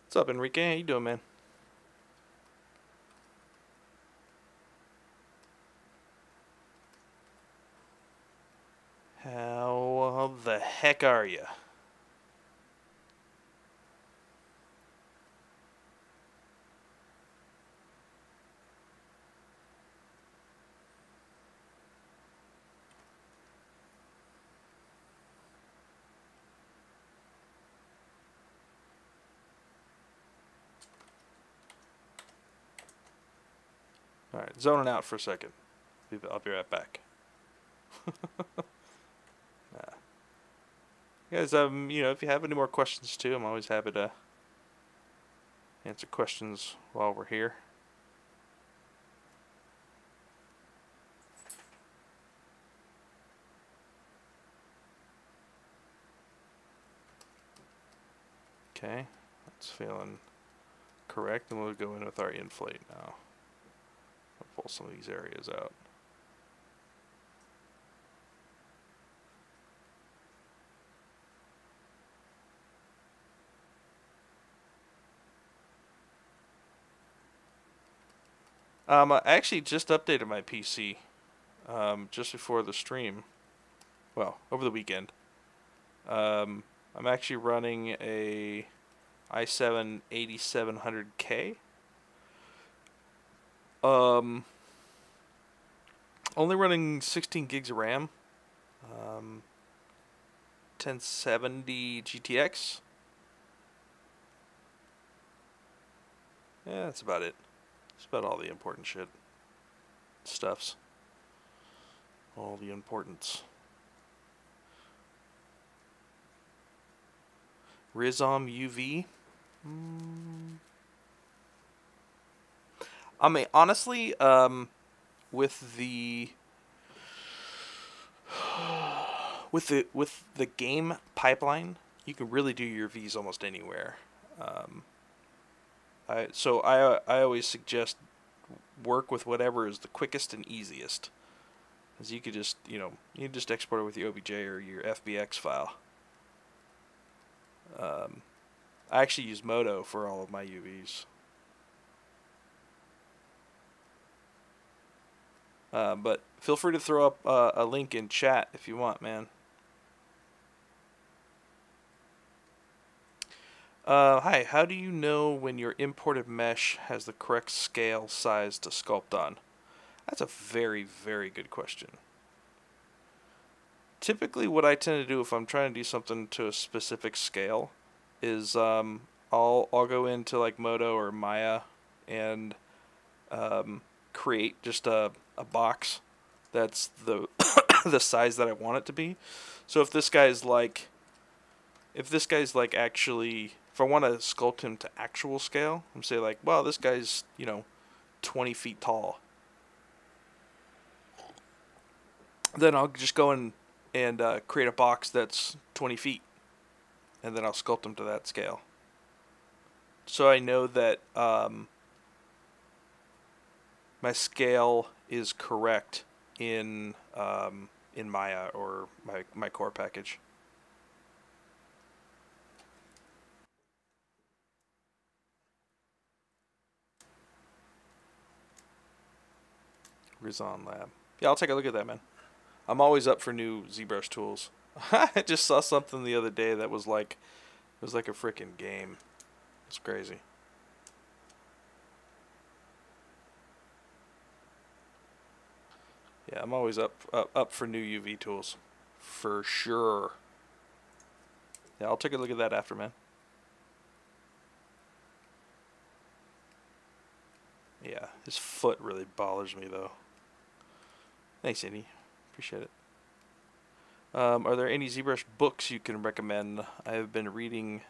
What's up, Enrique? How you doing, man? How the heck are you? Alright, zoning out for a second. I'll be right back. Guys, if you have any more questions too, I'm always happy to answer questions while we're here. Okay, that's feeling correct, and we'll go in with our inflate now. I'll pull some of these areas out. I actually just updated my PC just before the stream. Well, over the weekend. I'm actually running a i7 8700K. Only running 16 gigs of RAM. 1070 GTX. Yeah, that's about it. That's about all the important stuffs. All the importance. Rizom UV. I mean, honestly, with the game pipeline, you can really do your V's almost anywhere. I always suggest work with whatever is the quickest and easiest. Because you could just, you can just export it with your OBJ or your FBX file. I actually use Modo for all of my UVs. But feel free to throw up a link in chat if you want, man. Hi, how do you know when your imported mesh has the correct scale size to sculpt on? That's a very, very good question. Typically what I tend to do if I'm trying to do something to a specific scale is I'll go into like Modo or Maya and create just a box that's the the size that I want it to be. So if this guy's like actually, if I want to sculpt him to actual scale, I'm say like, well, this guy's 20 feet tall. Then I'll just go in and create a box that's 20 feet, and then I'll sculpt him to that scale. So I know that my scale is correct in Maya or my core package. Rizon Lab. Yeah, I'll take a look at that, man. I'm always up for new ZBrush tools. I just saw something the other day that was like, it was like a freaking game. It's crazy. Yeah, I'm always up for new UV tools, for sure. Yeah, I'll take a look at that after, man. Yeah, his foot really bothers me though. Thanks, Andy. Appreciate it. Are there any ZBrush books you can recommend? I have been reading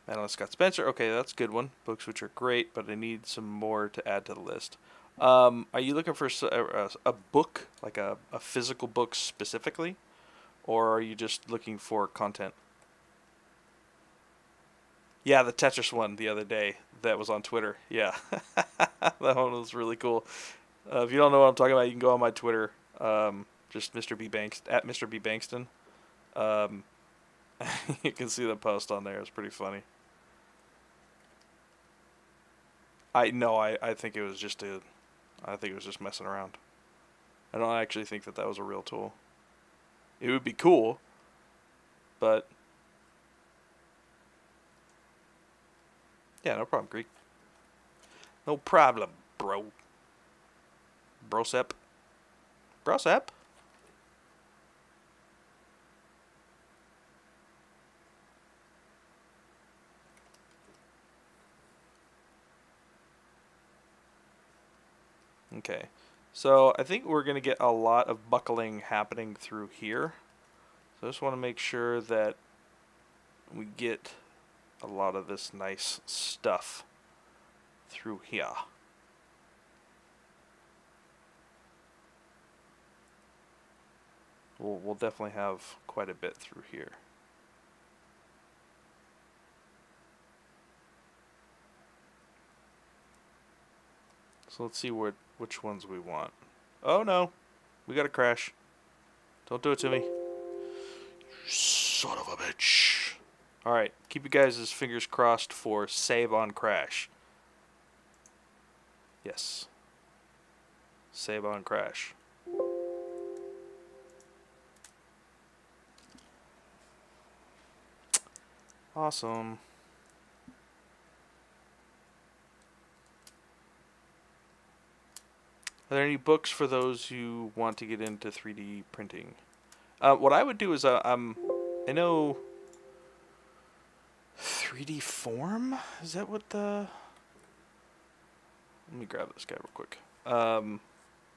Madeline Scott Spencer. Okay, that's a good one. Books which are great, but I need some more to add to the list. Are you looking for a book, like a physical book specifically? Or are you just looking for content? Yeah, the Tetris one the other day that was on Twitter. Yeah, that one was really cool. If you don't know what I'm talking about, you can go on my Twitter. Just Mr. B Banks at Mr. B Bengtson. You can see the post on there. It's pretty funny. I think it was just messing around. I don't actually think that was a real tool. It would be cool, but yeah, no problem, Greek. No problem, bro. Brosep. Brosep? Okay. So I think we're going to get a lot of buckling happening through here. So I just want to make sure that we get a lot of this nice stuff through here. We'll definitely have quite a bit through here. So let's see which ones we want. Oh no, we got a crash. Don't do it to me. You son of a bitch. Alright, keep you guys' fingers crossed for save on crash. Yes. Save on crash. Awesome. Are there any books for those who want to get into 3D printing? What I would do is, I know 3D Form? Is that what the... Let me grab this guy real quick.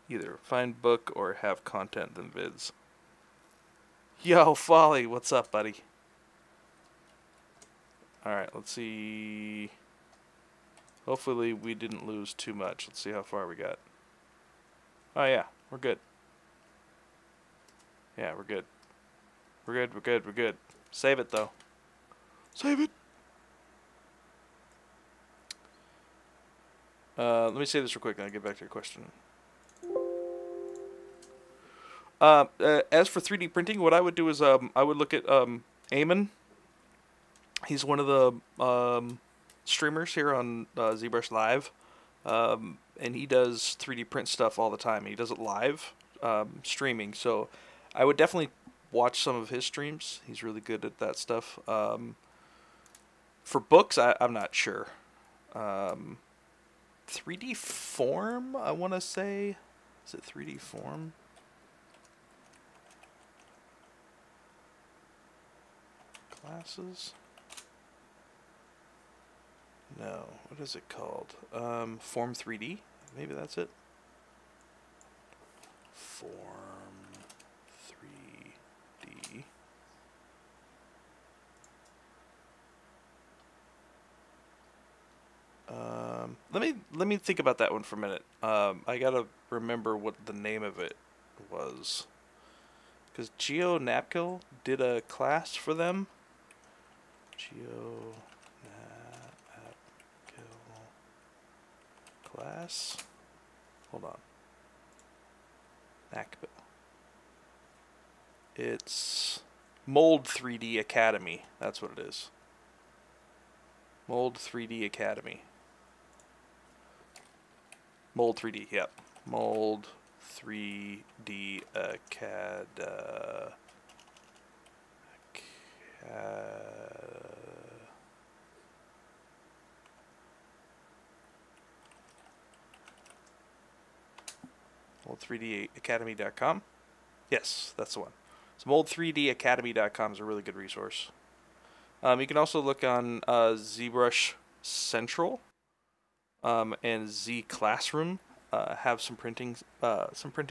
Either find book or have content than vids. Yo, Folly, what's up, buddy? Alright, let's see. Hopefully we didn't lose too much. Let's see how far we got. Oh yeah, we're good. Yeah, we're good. We're good, we're good, we're good. Save it though. Save it! Let me say this real quick and I'll get back to your question. As for 3D printing, what I would do is I would look at Eamon. He's one of the streamers here on ZBrush Live, and he does 3D print stuff all the time. He does it live, streaming. So I would definitely watch some of his streams. He's really good at that stuff. For books, I'm not sure. 3D Form, I want to say. Is it 3D Form? Classes? No. What is it called? Form 3D? Maybe that's it. Form 3D. Let me think about that one for a minute. I gotta remember what the name of it was, because Geo Napkill did a class for them. Geo Napkill class. Hold on. Napkill. It's Mold 3D Academy. That's what it is. Mold 3D Academy. Mold 3D, yep. Mold 3D Mold3dacademy.com. Yes, that's the one. So Mold3dacademy.com is a really good resource. You can also look on ZBrush Central and Z Classroom. Have some printing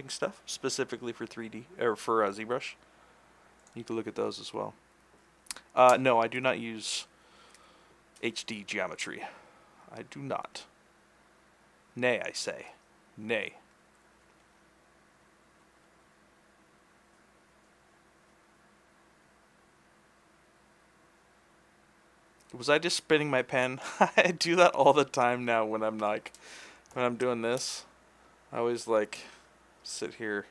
stuff specifically for 3D or for ZBrush. You can look at those as well. No, I do not use HD geometry. I do not. Nay, I say. Nay. Was I just spinning my pen? I do that all the time now when I'm doing this. I always like sit here.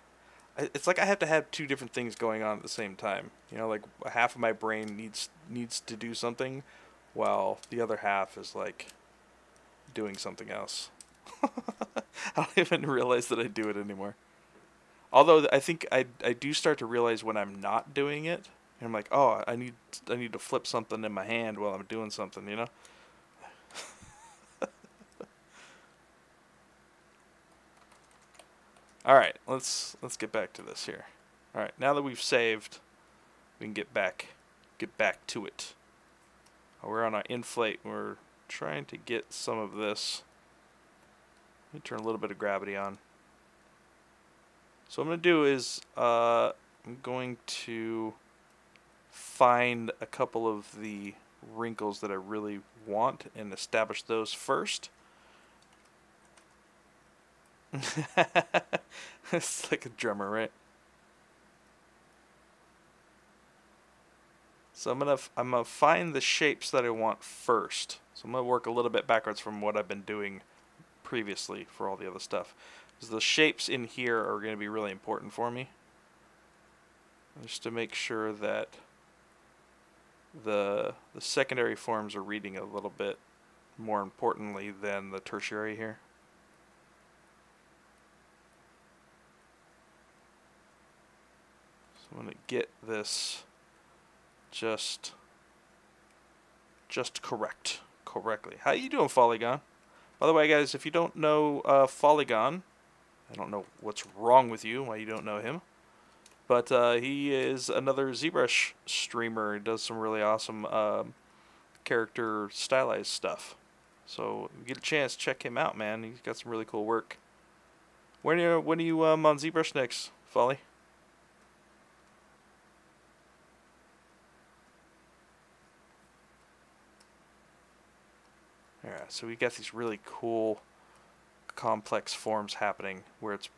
It's like I have to have two different things going on at the same time. You know, like half of my brain needs to do something, while the other half is like doing something else. I don't even realize that I do it anymore. Although I think I do start to realize when I'm not doing it. And I'm like, oh, I need to flip something in my hand while I'm doing something, you know? All right, let's get back to this here. All right, now that we've saved, we can get back to it. We're on our inflate. We're trying to get some of this. Let me turn a little bit of gravity on. So what I'm going to do is I'm going to find a couple of the wrinkles that I really want and establish those first. It's like a drummer, right? So I'm gonna find the shapes that I want first. So I'm gonna work a little bit backwards from what I've been doing previously for all the other stuff. Because the shapes in here are going to be really important for me, just to make sure that the secondary forms are reading a little bit more importantly than the tertiary here. So I'm going to get this just correctly. How you doing, Polygon? By the way, guys, if you don't know Polygon, I don't know what's wrong with you, why you don't know him. But he is another ZBrush streamer. He does some really awesome character stylized stuff. So if you get a chance, check him out, man. He's got some really cool work. When are you on ZBrush next, Folly? Alright, so we got these really cool complex forms happening where it's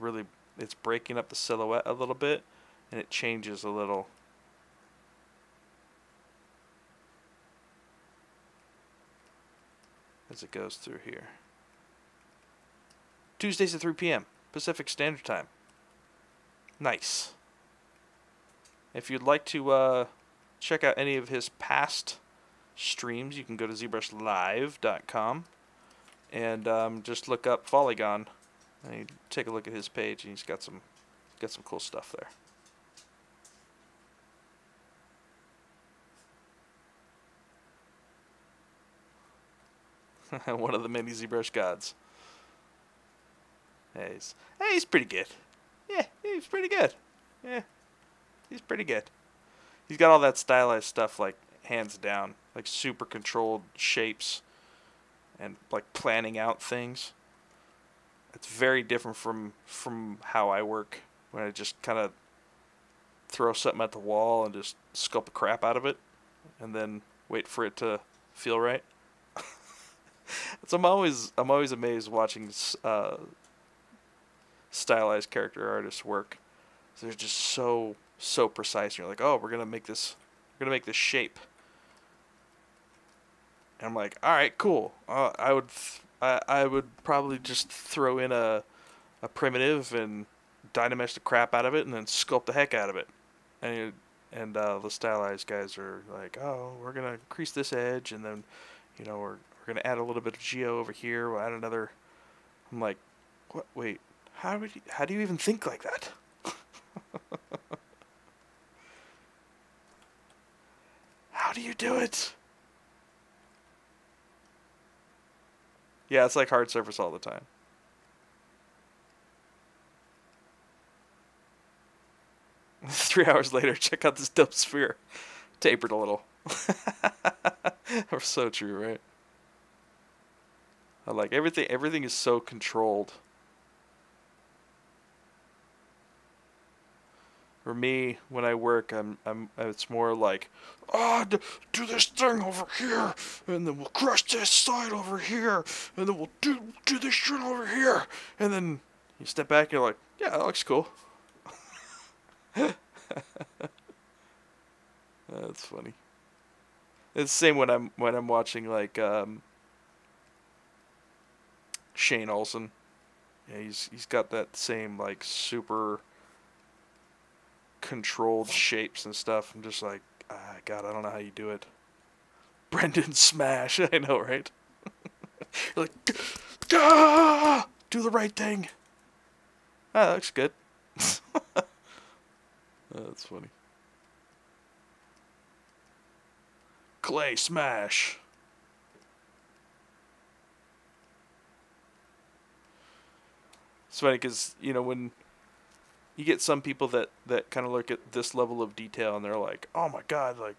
breaking up the silhouette a little bit. And it changes a little. As it goes through here. Tuesdays at 3 p.m. Pacific Standard Time. Nice. If you'd like to check out any of his past streams, you can go to ZBrushLive.com and just look up Polygon and you take a look at his page, and he's got some cool stuff there. One of the many ZBrush gods. Hey, he's pretty good. Yeah, he's pretty good. Yeah, he's pretty good. He's got all that stylized stuff, like, hands down. Like, super controlled shapes and, like, planning out things. It's very different from how I work, when I just kind of throw something at the wall and just sculpt the crap out of it and then wait for it to feel right. So I'm always amazed watching stylized character artists work. They're just so precise. You're like, oh, we're gonna make this shape. And I'm like, all right, cool. I would probably just throw in a primitive and dynamesh the crap out of it, and then sculpt the heck out of it. And the stylized guys are like, oh, we're gonna crease this edge, and then, we're gonna add a little bit of geo over here. We'll add another. I'm like, what? Wait, how do you even think like that? How do you do it? Yeah, it's like hard surface all the time. Three hours later, check out this dope sphere. Tapered a little. So true, right? I like everything is so controlled. For me, when I work, it's more like, do this thing over here, and then we'll crush this side over here, and then we'll do this shit over here, and then you step back and you're like, yeah, that looks cool. That's funny. It's the same when I'm watching, like, Shane Olsen. Yeah, he's got that same, like, super controlled shapes and stuff. I'm just like, God, I don't know how you do it. Brendon smash. I know, right? You're like, do the right thing. That looks good. That's funny. Clay smash. It's funny because, when you get some people that kind of look at this level of detail and they're like, oh my God, like,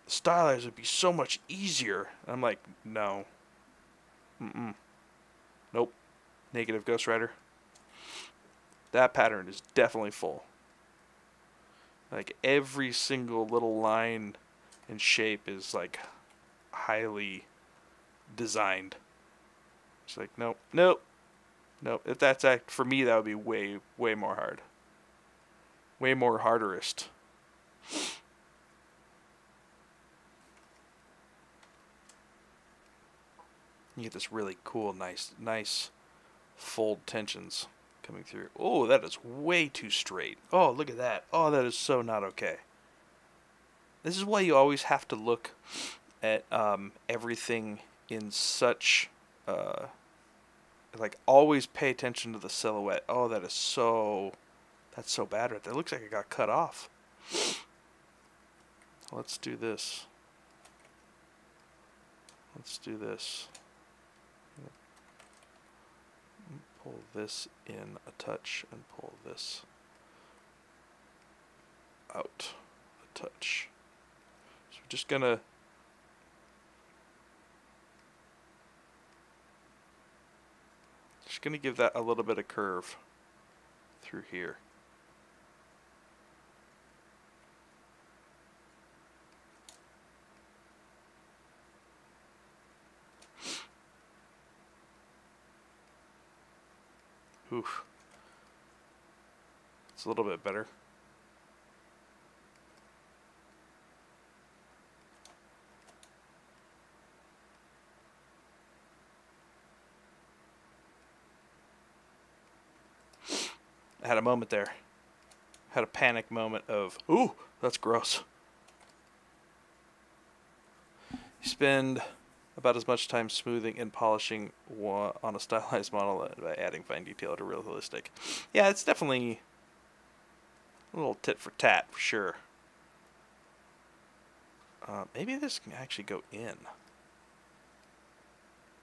stylize would be so much easier. And I'm like, no. Nope. Negative, Ghost Rider. That pattern is definitely full. Like, every single little line and shape is, like, highly designed. It's like, nope. If that's for me, that would be way more hard. Way more harderist. You get this really cool, nice fold tensions coming through. Oh, that is way too straight. Oh, look at that. Oh, that is so not okay. This is why you always have to look at everything in such, like, always pay attention to the silhouette. Oh, that's so bad right there. It looks like it got cut off. Let's do this. Pull this in a touch and pull this out a touch. So we're just gonna give that a little bit of curve through here. Oof. It's a little bit better. I had a moment there. had a panic moment of, ooh, that's gross. You spend about as much time smoothing and polishing on a stylized model by adding fine detail to realistic. Yeah, it's definitely a little tit for tat for sure. Maybe this can actually go in.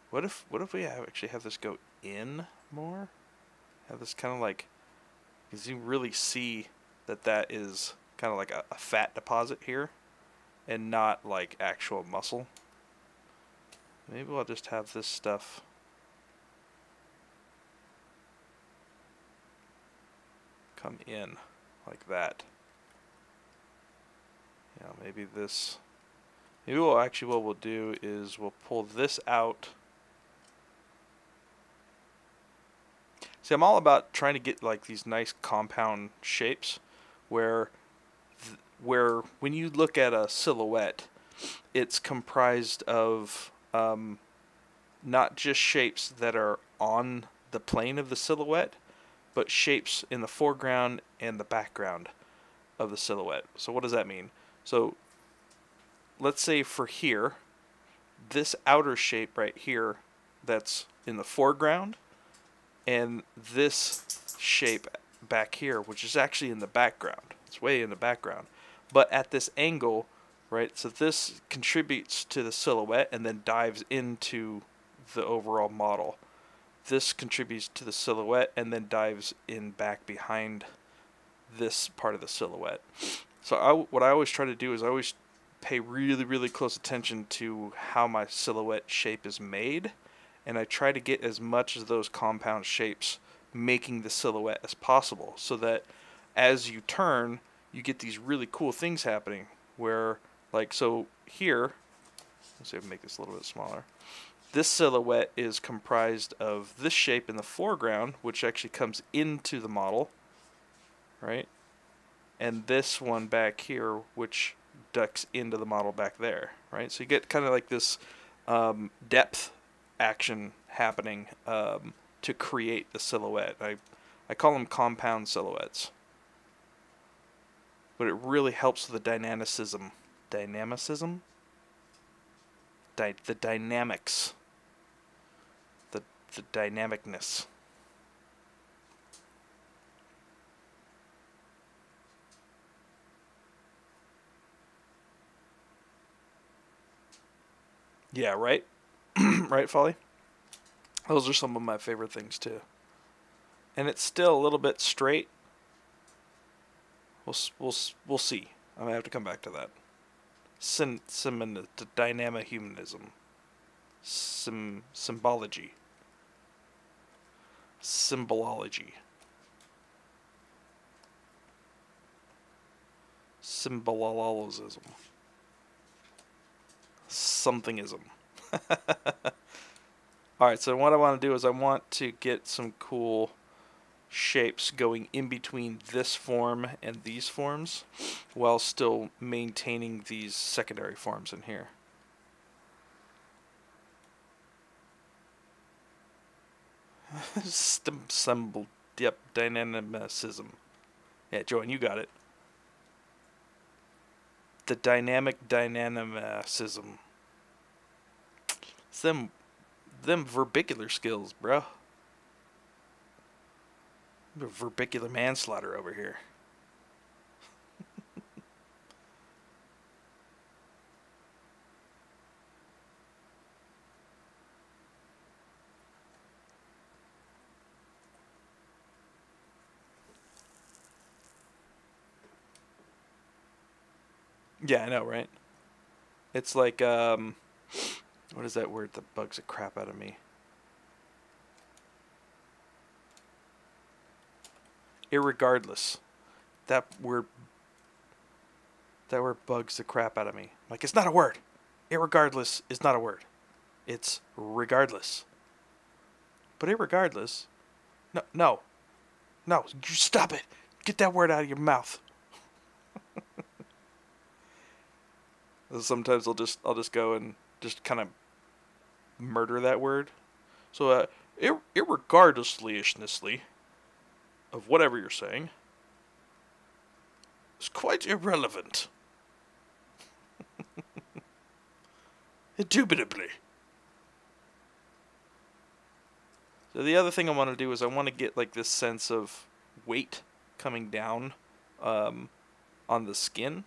What if we actually have this go in more? Have this kind of like, because you really see that is kind of like a fat deposit here, and not like actual muscle. Maybe I'll just have this stuff come in like that. Yeah, maybe this. Maybe what we'll do is we'll pull this out. See, I'm all about trying to get like these nice compound shapes where when you look at a silhouette, it's comprised of not just shapes that are on the plane of the silhouette, but shapes in the foreground and the background of the silhouette. So what does that mean? So let's say for here, this outer shape right here that's in the foreground, and this shape back here, which is actually in the background. It's way in the background. But at this angle, right, so this contributes to the silhouette and then dives into the overall model. This contributes to the silhouette and then dives in back behind this part of the silhouette. So what I always try to do is I always pay really, really close attention to how my silhouette shape is made, and I try to get as much of those compound shapes making the silhouette as possible, so that as you turn, you get these really cool things happening where, like, so here, let's see if I can make this a little bit smaller. This silhouette is comprised of this shape in the foreground, which actually comes into the model, right? And this one back here, which ducks into the model back there, right? So you get kind of like this depth action happening to create the silhouette. I call them compound silhouettes, but it really helps the dynamicism. The dynamics. The dynamicness. Yeah, right? Right, Folly? Those are some of my favorite things, too. And it's still a little bit straight. We'll see. I'm going to have to come back to that. The dynamic humanism. Symbology. Symbolology. Symbolologism. Somethingism. Alright, so what I want to do is I want to get some cool shapes going in between this form and these forms while still maintaining these secondary forms in here. Yep, dynamicism. Yeah, Joanne, you got it. The dynamic dynamicism. It's them verbicular skills, bro. Verbicular manslaughter over here. Yeah, I know, right? It's like, what is that word that bugs the crap out of me? Irregardless. That word bugs the crap out of me. Like, it's not a word. Irregardless is not a word. It's regardless. But irregardless, no, you stop it. Get that word out of your mouth. Sometimes I'll just go and just kind of murder that word. So, irregardlessly of whatever you're saying, is quite irrelevant. Indubitably. So the other thing I want to do is I want to get like this sense of weight coming down on the skin.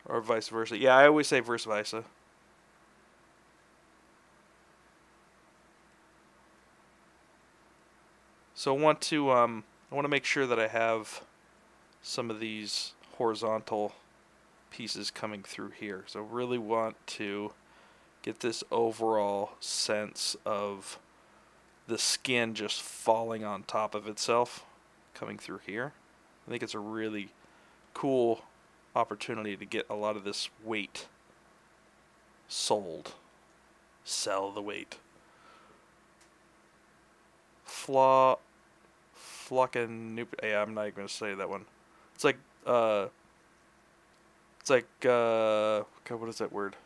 Or vice versa. Yeah, I always say vice versa. So I want to make sure that I have some of these horizontal pieces coming through here. So I really want to get this overall sense of the skin just falling on top of itself coming through here. I think it's a really cool opportunity to get a lot of this weight sold. Sell the weight. Yeah, I'm not even gonna say that one. It's like God, what is that word?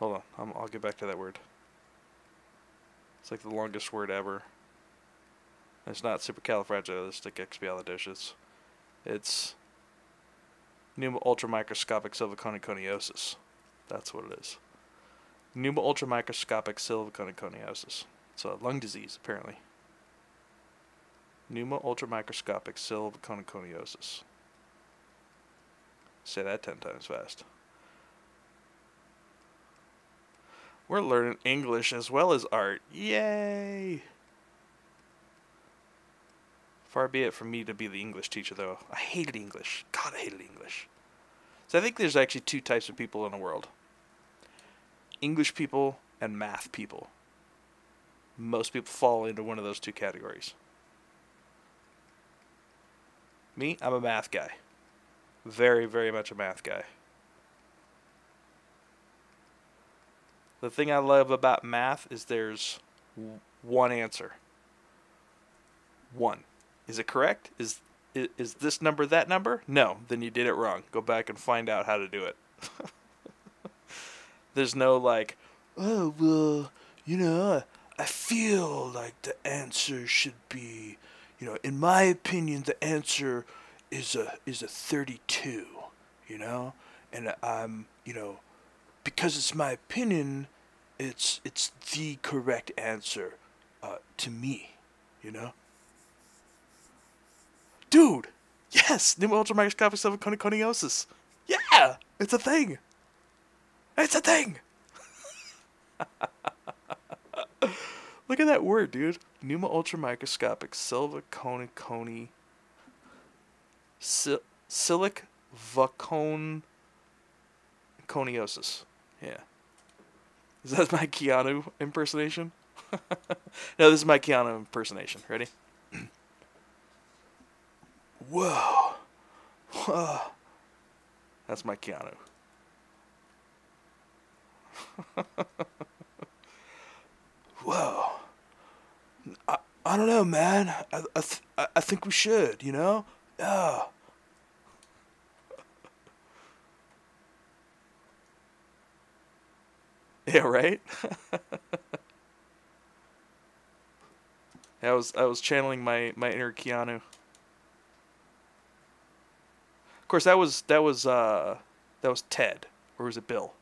Hold on, I'll get back to that word. It's like the longest word ever. It's not supercalifragilisticexpialidocious. It's pneumo-ultramicroscopic siliconeconiosis. That's what it is. Pneumo-ultramicroscopic siliconeconiosis. It's a lung disease, apparently. Pneumo-ultramicroscopic siliconeconiosis. Say that 10 times fast. We're learning English as well as art. Yay! Far be it from me to be the English teacher, though. I hated English. God, I hated English. So I think there's actually two types of people in the world. English people and math people. Most people fall into one of those two categories. Me, I'm a math guy. Very, very much a math guy. The thing I love about math is there's one answer. One. Is it correct? Is this number that number? No. Then you did it wrong. Go back and find out how to do it. There's no like, oh, well, you know, I feel like the answer should be, you know, in my opinion, the answer is a 32, you know? And I'm, you know, because it's my opinion, it's the correct answer to me, you know? Dude, yes, pneumo-ultramicroscopic siliconeconiosis. Yeah, it's a thing. It's a thing. Look at that word, dude. Pneumo-ultramicroscopic siliconeconiosis. Siliconeconiosis. Yeah. Is that my Keanu impersonation? No, this is my Keanu impersonation. Ready? Whoa. Whoa. That's my Keanu. Whoa. I don't know, man. I think we should, you know? Yeah. Yeah, right? I was channeling my inner Keanu. Of course, that was Ted, or was it Bill?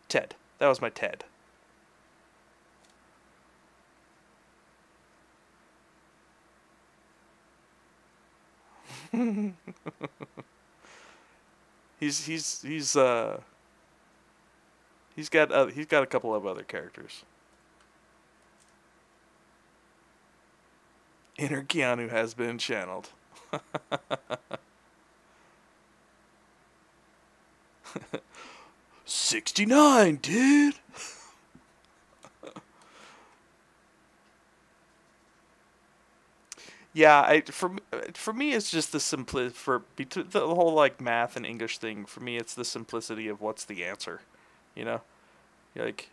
Ted. That was my Ted. He's got a couple of other characters. Inner Keanu has been channeled. 69, dude. Yeah, for me it's just the the whole like math and English thing. For me, it's the simplicity of what's the answer, you know. Like,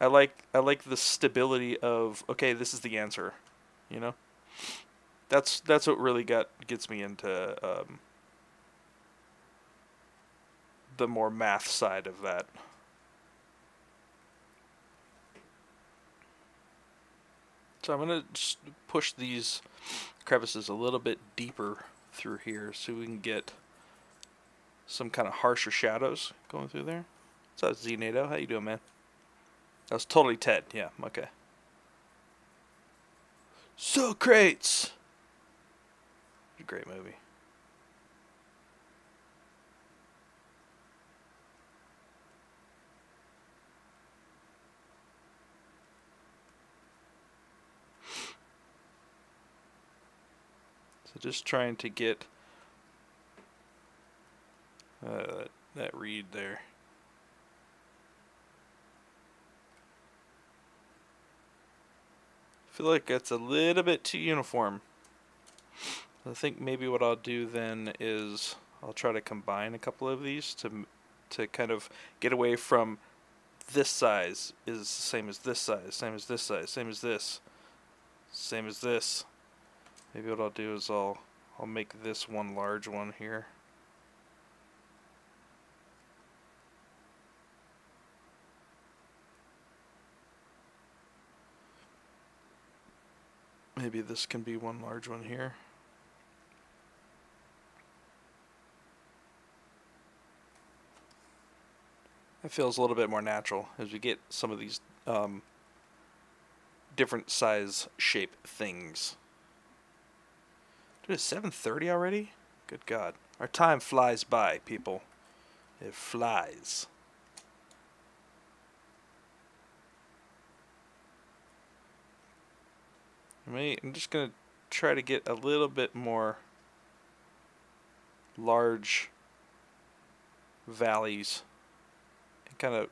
I like the stability of, okay, this is the answer, you know. That's what really gets me into the more math side of that. So I'm going to push these crevices a little bit deeper through here so we can get some kind of harsher shadows going through there. What's up, Z-NATO? How you doing, man? That was totally Ted. Yeah, okay. Socrates! A great movie. So just trying to get that reed there. I feel like that's a little bit too uniform. I think maybe what I'll do then is I'll try to combine a couple of these to kind of get away from this size is the same as this size, same as this size, same as this, same as this. Maybe what I'll do is I'll make this one large one here. Maybe this can be one large one here. It feels a little bit more natural as we get some of these different size shape things. Dude, it's 7:30 already? Good God. Our time flies by, people. It flies. I'm just going to try to get a little bit more large valleys and kind of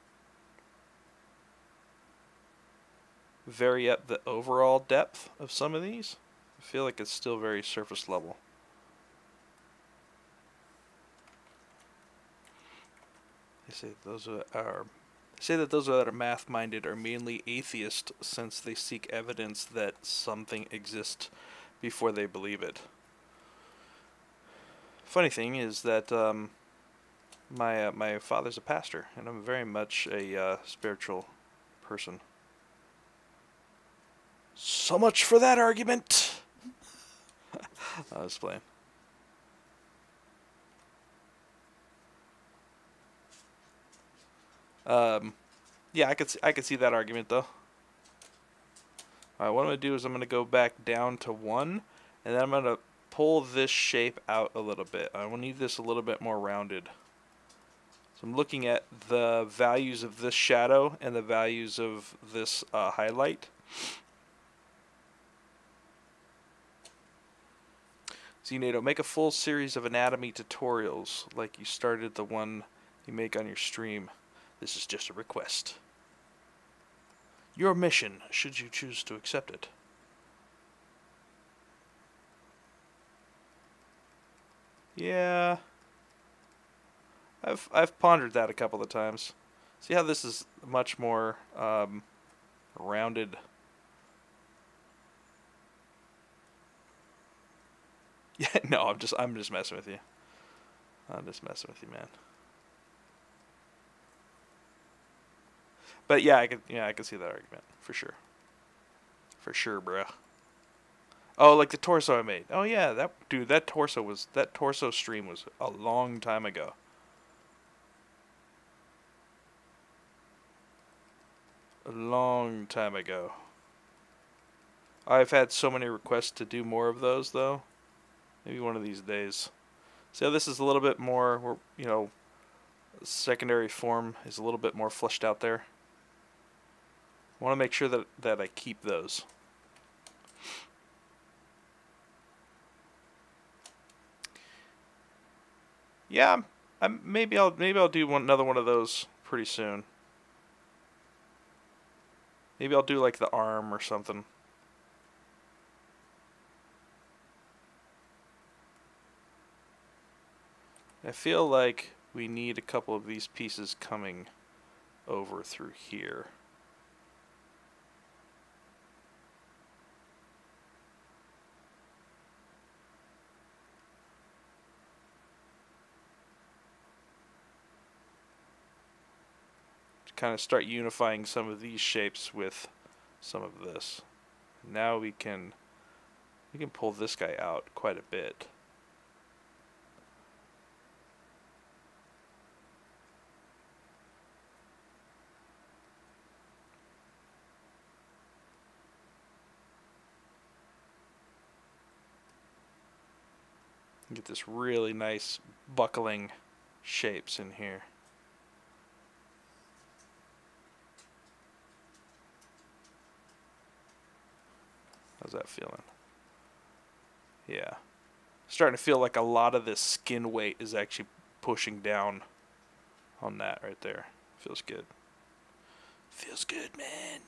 vary up the overall depth of some of these. I feel like it's still very surface level. They say those that are math-minded are mainly atheists, since they seek evidence that something exists before they believe it. Funny thing is that my father's a pastor, and I'm very much a spiritual person. So much for that argument. I was playing. Yeah, I could see that argument though. All right, what I'm gonna do is I'm gonna go back down to 1, and then I'm gonna pull this shape out a little bit. I will need this a little bit more rounded. So I'm looking at the values of this shadow and the values of this highlight. Z-NATO, make a full series of anatomy tutorials like you started the one you make on your stream. This is just a request. Your mission, should you choose to accept it. Yeah. I've pondered that a couple of times. See how this is much more rounded. Yeah, no, I'm just messing with you. I'm just messing with you, man. But yeah, I could see that argument for sure. For sure, bruh. Oh, like the torso I made. Oh yeah, that torso stream was a long time ago. A long time ago. I've had so many requests to do more of those though. Maybe one of these days. So this is a little bit more, secondary form is a little bit more fleshed out there. I want to make sure that I keep those. Yeah, maybe I'll do another one of those pretty soon. Maybe I'll do like the arm or something. I feel like we need a couple of these pieces coming over through here. To kind of start unifying some of these shapes with some of this. Now we can pull this guy out quite a bit. Get this really nice buckling shapes in here. How's that feeling? Yeah. Starting to feel like a lot of this skin weight is actually pushing down on that right there. Feels good. Feels good, man.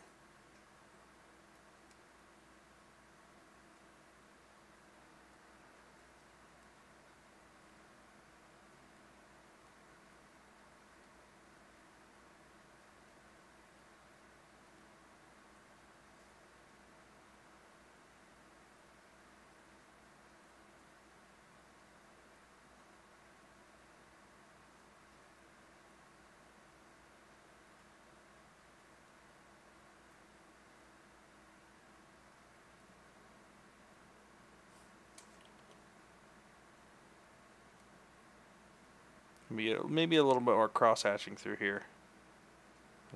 Maybe a little bit more cross hatching through here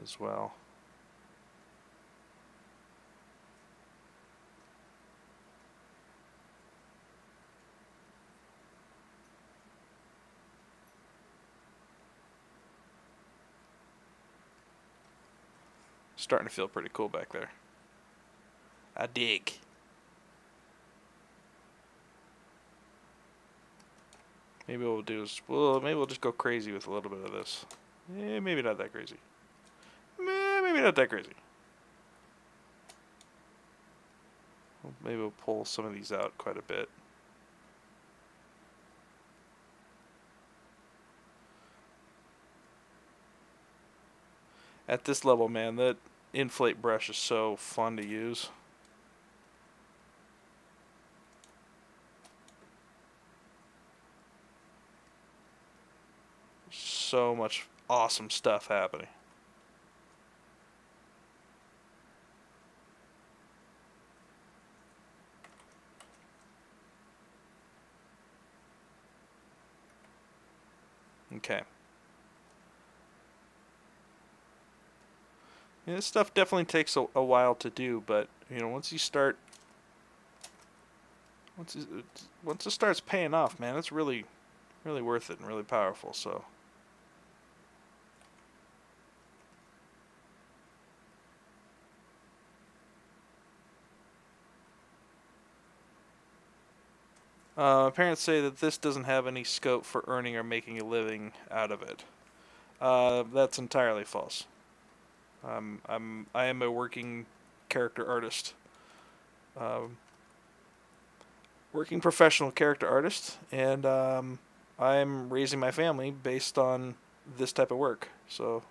as well. Starting to feel pretty cool back there. I dig. Maybe what we'll do is, maybe we'll just go crazy with a little bit of this. Maybe not that crazy. Maybe not that crazy. Maybe we'll pull some of these out quite a bit. At this level, man, that inflate brush is so fun to use. So much awesome stuff happening. Okay. Yeah, this stuff definitely takes a while to do, but you know, once it starts paying off, man, it's really worth it and really powerful. So parents say that this doesn't have any scope for earning or making a living out of it. That's entirely false. I am a working character artist, working professional character artist, and I'm raising my family based on this type of work. So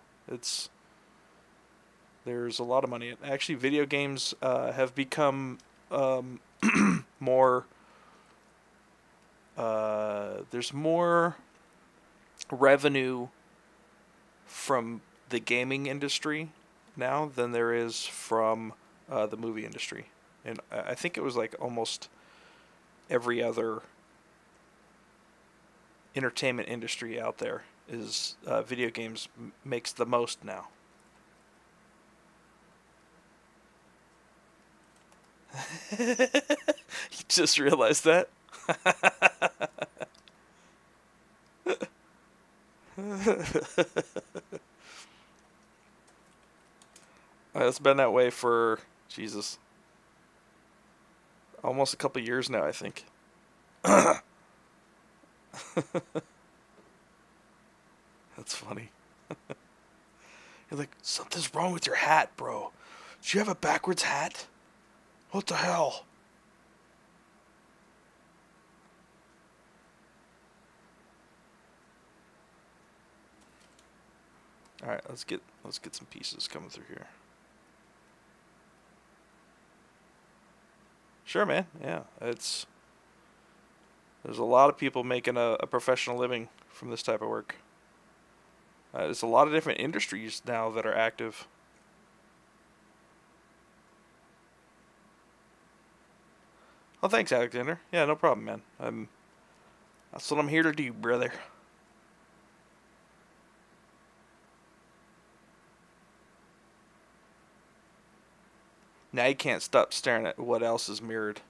there's a lot of money. Actually, video games have become more. There's more revenue from the gaming industry now than there is from the movie industry, and I think it was like almost every other entertainment industry out there is video games makes the most now. You just realized that. It's been that way for, Jesus, almost a couple years now, I think. That's funny. You're like, something's wrong with your hat, bro. Do you have a backwards hat? What the hell? All right, let's get some pieces coming through here. Sure, man. Yeah, there's a lot of people making a professional living from this type of work. There's a lot of different industries now that are active. Oh, thanks, Alexander. Yeah, no problem, man. That's what I'm here to do, brother. Now you can't stop staring at what else is mirrored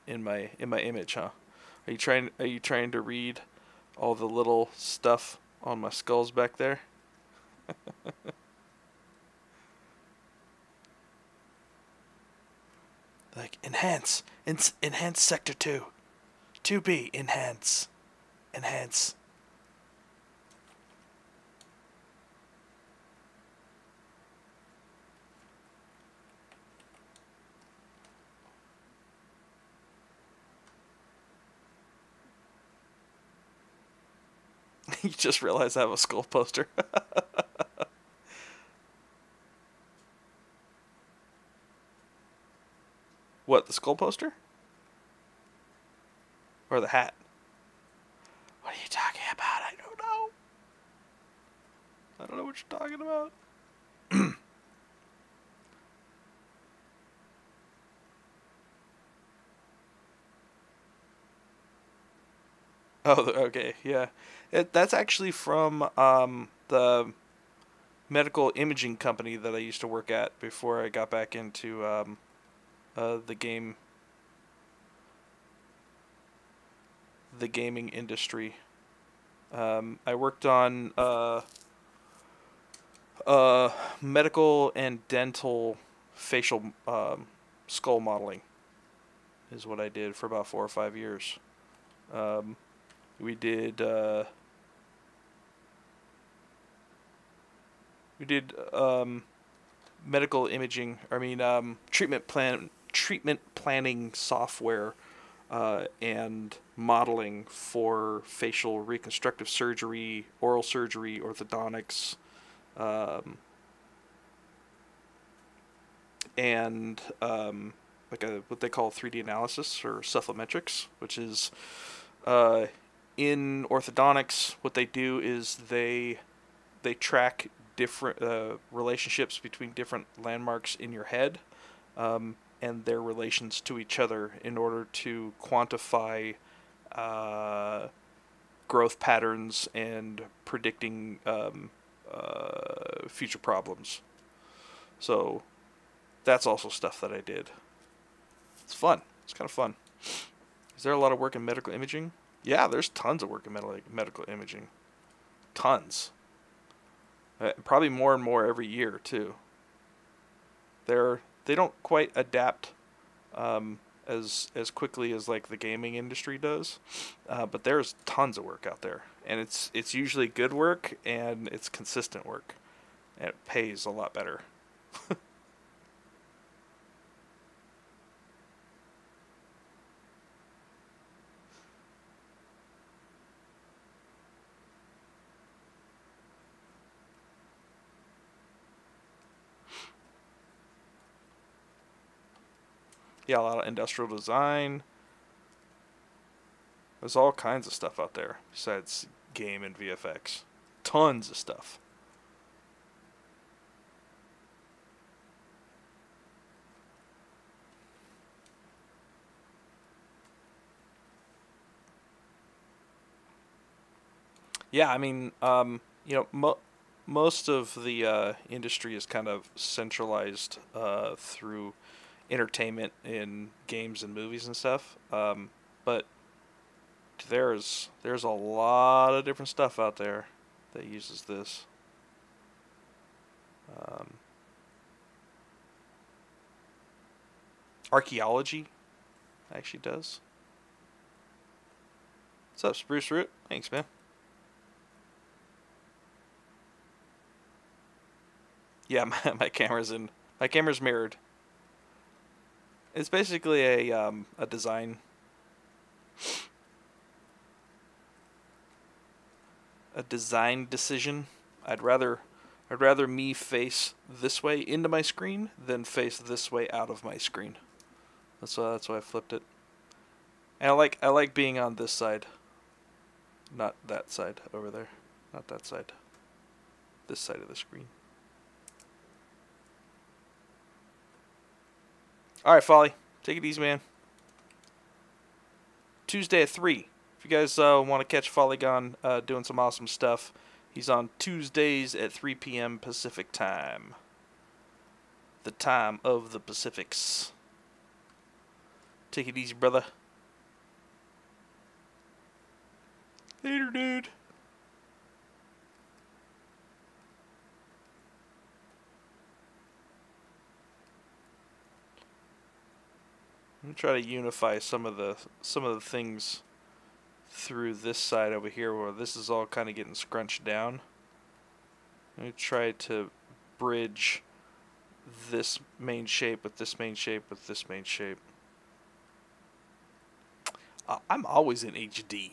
in my image, huh? Are you trying to read all the little stuff on my skulls back there? Like enhance, enhance sector 2. 2B, enhance. Enhance. You just realized I have a skull poster. What, the skull poster? Or the hat? What are you talking about? I don't know. I don't know what you're talking about. Oh, okay, yeah. That's actually from the medical imaging company that I used to work at before I got back into the gaming industry. I worked on medical and dental facial skull modeling is what I did for about 4 or 5 years. We did medical imaging. I mean, treatment planning software and modeling for facial reconstructive surgery, oral surgery, orthodontics, and like what they call 3D analysis or cephalometrics, which is in orthodontics. What they do is they track different relationships between different landmarks in your head and their relations to each other in order to quantify growth patterns and predicting future problems. So that's also stuff that I did. It's fun. It's kind of fun. Is there a lot of work in medical imaging? Yeah, there's tons of work in medical imaging. Tons. Probably more and more every year too. They don't quite adapt as quickly as like the gaming industry does, but there's tons of work out there, and it's usually good work and it's consistent work, and it pays a lot better. Yeah, a lot of industrial design. There's all kinds of stuff out there besides game and VFX. Tons of stuff. Yeah, I mean, most of the industry is kind of centralized through entertainment in games and movies and stuff. But there's a lot of different stuff out there that uses this. Um, Archaeology actually does. What's up, Spruce Root? Thanks, man. Yeah, my camera's mirrored. It's basically a design decision. I'd rather me face this way into my screen than face this way out of my screen. That's why I flipped it. And I like being on this side, not that side over there, not that side. This side of the screen. All right, Folly, take it easy, man. Tuesday at 3. If you guys want to catch Polygon doing some awesome stuff, he's on Tuesdays at 3 p.m. Pacific time. The time of the Pacifics. Take it easy, brother. Later, dude. I'm gonna try to unify some of the things through this side over here, where this is all kind of getting scrunched down. I'm gonna try to bridge this main shape with this main shape with this main shape. I'm always in HD.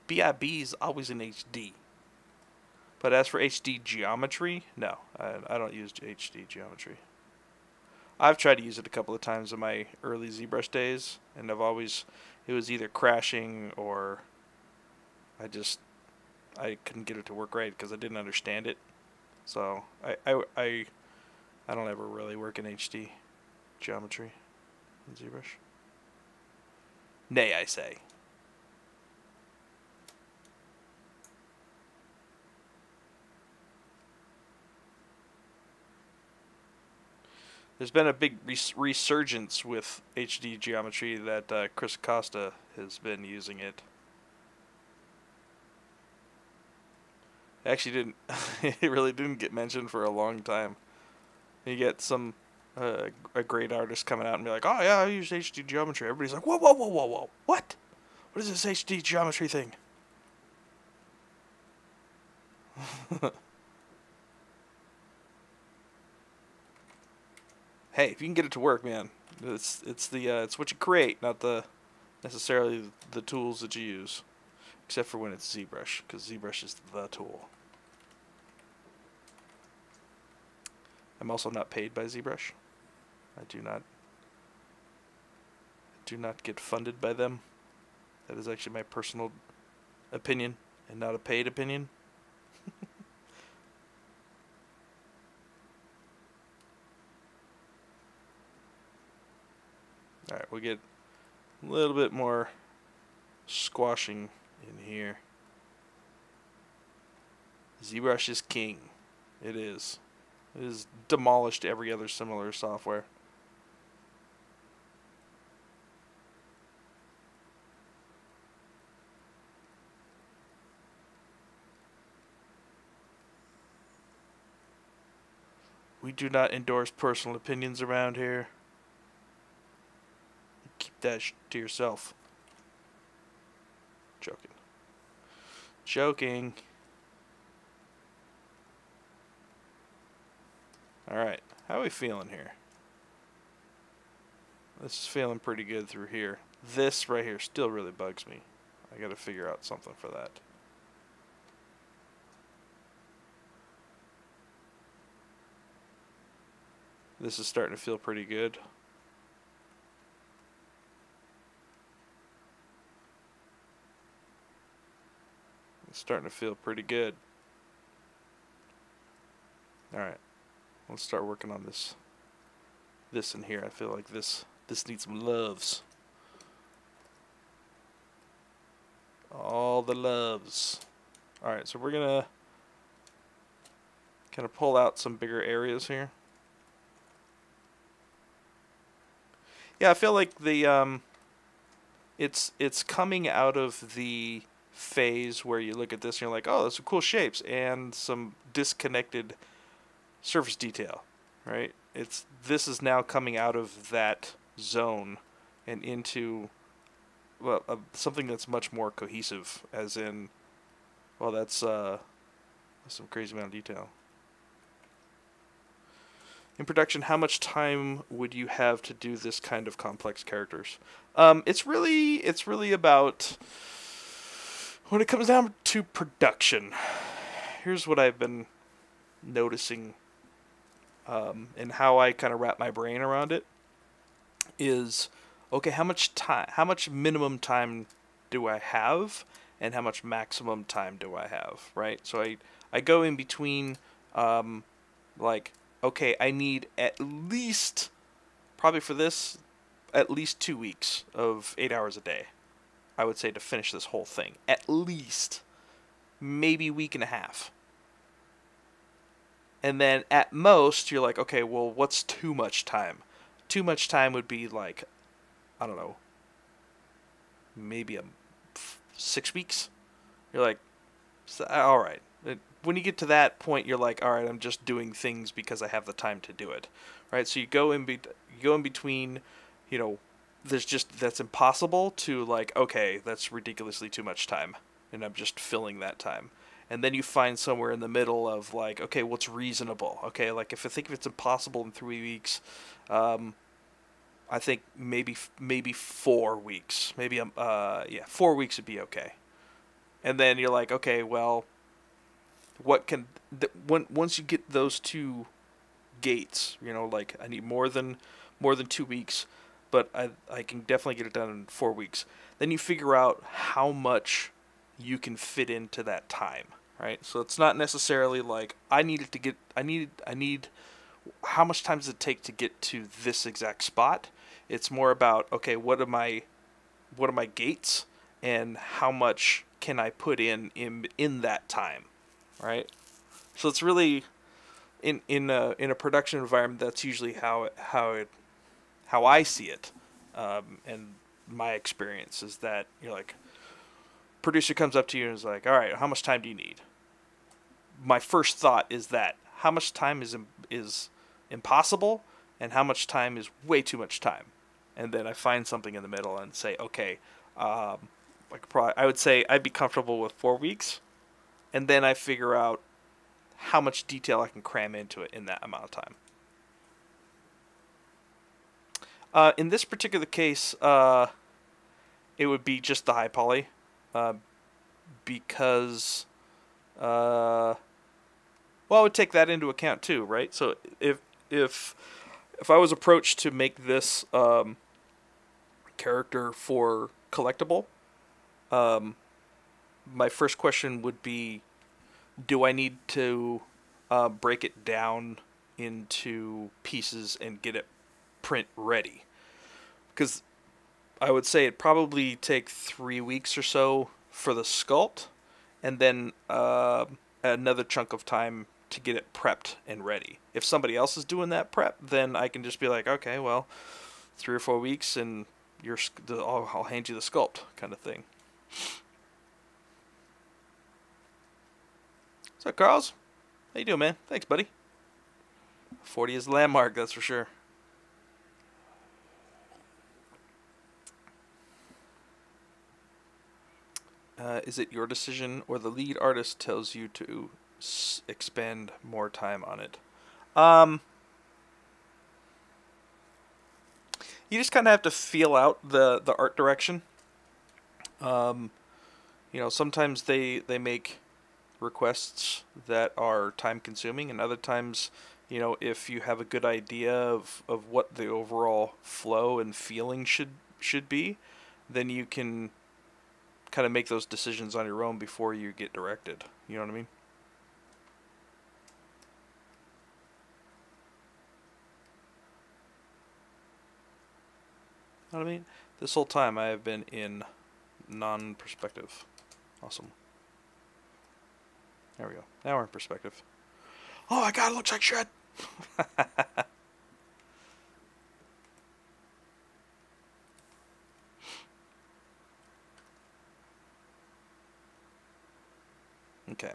BIB is always in HD. But as for HD geometry, no, I don't use HD geometry. I've tried to use it a couple of times in my early ZBrush days, and it was either crashing or I couldn't get it to work right because I didn't understand it. So I don't ever really work in HD geometry in ZBrush. Nay, I say. There's been a big resurgence with HD geometry that Chris Costa has been using it. Actually didn't, it really didn't get mentioned for a long time. You get some, a great artist coming out and be like, oh yeah, I use HD geometry. Everybody's like, whoa, whoa, whoa, whoa, whoa, what? What is this HD geometry thing? Hey, if you can get it to work, man, it's what you create, not necessarily the tools that you use, except for when it's ZBrush, because ZBrush is the tool. I'm also not paid by ZBrush. I do not get funded by them. That is actually my personal opinion and not a paid opinion. Alright, we'll get a little bit more squashing in here. ZBrush is king. It is. It has demolished every other similar software. We do not endorse personal opinions around here. Keep that to yourself. Joking. Joking. Alright, how are we feeling here? This is feeling pretty good through here. This right here still really bugs me. I gotta figure out something for that. This is starting to feel pretty good. It's starting to feel pretty good. Alright. Let's start working on this in here. I feel like this needs some loves. All the loves. Alright, so we're gonna kind of pull out some bigger areas here. Yeah, I feel like the it's coming out of the phase where you look at this and you're like, oh, there's some cool shapes and some disconnected surface detail, right? This is now coming out of that zone and into, well, something that's much more cohesive, as in, well, that's some crazy amount of detail. In production, how much time would you have to do this kind of complex characters? It's really about, when it comes down to production, here's what I've been noticing, and how I kind of wrap my brain around it is, okay, how much minimum time do I have, and how much maximum time do I have, right? So I go in between, like, okay, I need at least, probably for this, at least 2 weeks of 8 hours a day, I would say, to finish this whole thing. At least. Maybe a week and a half. And then at most, you're like, okay, well, what's too much time? Too much time would be like, I don't know, maybe 6 weeks. You're like, all right. When you get to that point, you're like, all right, I'm just doing things because I have the time to do it, right? So you go in between, you know, that's impossible to like, okay, that's ridiculously too much time, and I'm just filling that time. And then you find somewhere in the middle of like, okay, what's reasonable? Okay, like if it's impossible in 3 weeks, I think maybe 4 weeks, maybe 4 weeks would be okay. And then you're like, okay, well, once you get those two gates, you know, like I need more than 2 weeks, but I can definitely get it done in 4 weeks. Then you figure out how much you can fit into that time, right? So it's not necessarily like I need how much time does it take to get to this exact spot? It's more about, okay, what are my gates, and how much can I put in that time, right? So it's really in a production environment, that's usually how I see it, and my experience is that you're like, producer comes up to you and is like, all right, how much time do you need? My first thought is that how much time is impossible, and how much time is way too much time, and then I find something in the middle and say, okay, I would say I'd be comfortable with 4 weeks, and then I figure out how much detail I can cram into it in that amount of time. In this particular case, it would be just the high poly, because, well, I would take that into account too, right? So if I was approached to make this character for collectible, my first question would be, do I need to break it down into pieces and get it print ready? Because I would say it'd probably take 3 weeks or so for the sculpt, and then another chunk of time to get it prepped and ready. If somebody else is doing that prep, then I can just be like, okay, well, 3 or 4 weeks, and I'll hand you the sculpt, kind of thing. What's up, Carls? How you doing, man? Thanks, buddy. 40 is the landmark, that's for sure. Is it your decision, or the lead artist tells you to expend more time on it? You just kind of have to feel out the art direction. You know, sometimes they make requests that are time consuming, and other times, you know, if you have a good idea of what the overall flow and feeling should be, then you can kind of make those decisions on your own before you get directed. You know what I mean? Know what I mean? This whole time I have been in non-perspective. Awesome. There we go. Now we're in perspective. Oh my god, it looks like shit! Okay.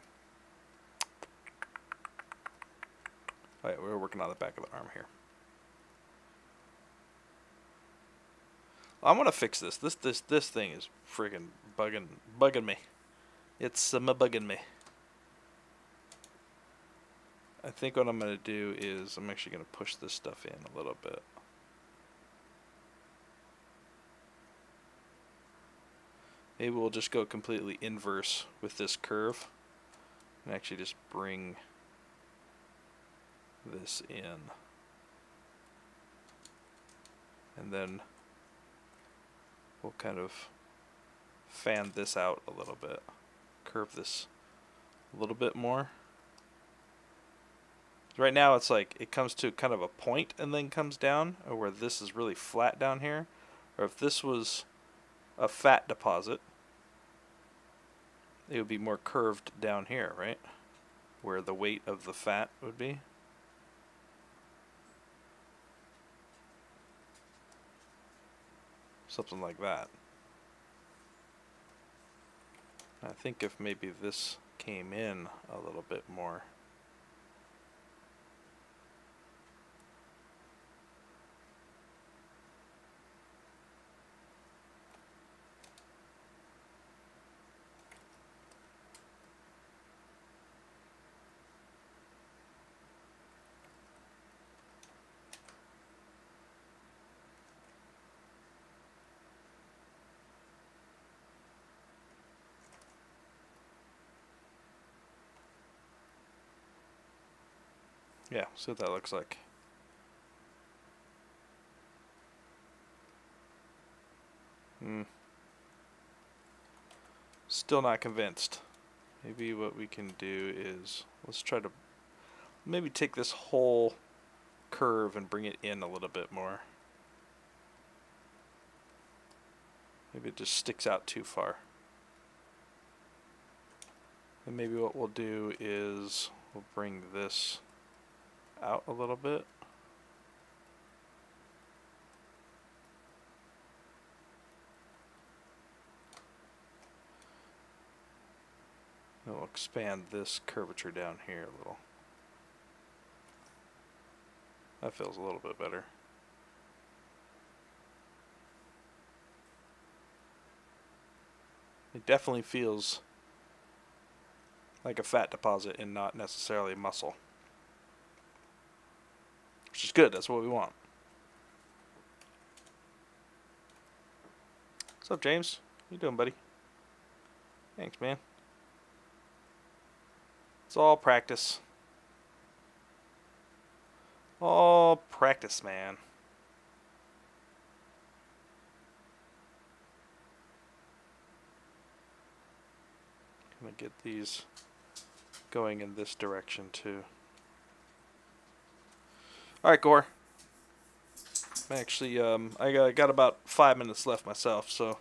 Alright, we're working on the back of the arm here. I'm gonna fix this. This thing is freaking bugging me. It's bugging me. I think what I'm gonna do is I'm actually gonna push this stuff in a little bit. Maybe we'll just go completely inverse with this curve and actually just bring this in, and then we'll kind of fan this out a little bit, curve this a little bit more, Right now it's like it comes to kind of a point and then comes down, or where this is really flat down here. Or if this was a fat deposit, it would be more curved down here, right? Where the weight of the fat would be. Something like that. I think if maybe this came in a little bit more. Yeah, see what that looks like. Still not convinced. Maybe what we can do is, let's try to maybe take this whole curve and bring it in a little bit more. Maybe it just sticks out too far. And maybe what we'll do is we'll bring this out a little bit. And we'll expand this curvature down here a little. That feels a little bit better. It definitely feels like a fat deposit and not necessarily muscle. Which is good, that's what we want. What's up, James? How you doing, buddy? Thanks, man. It's all practice. All practice, man. Gonna get these going in this direction too. Alright, Gore. Actually, I got about 5 minutes left myself, so.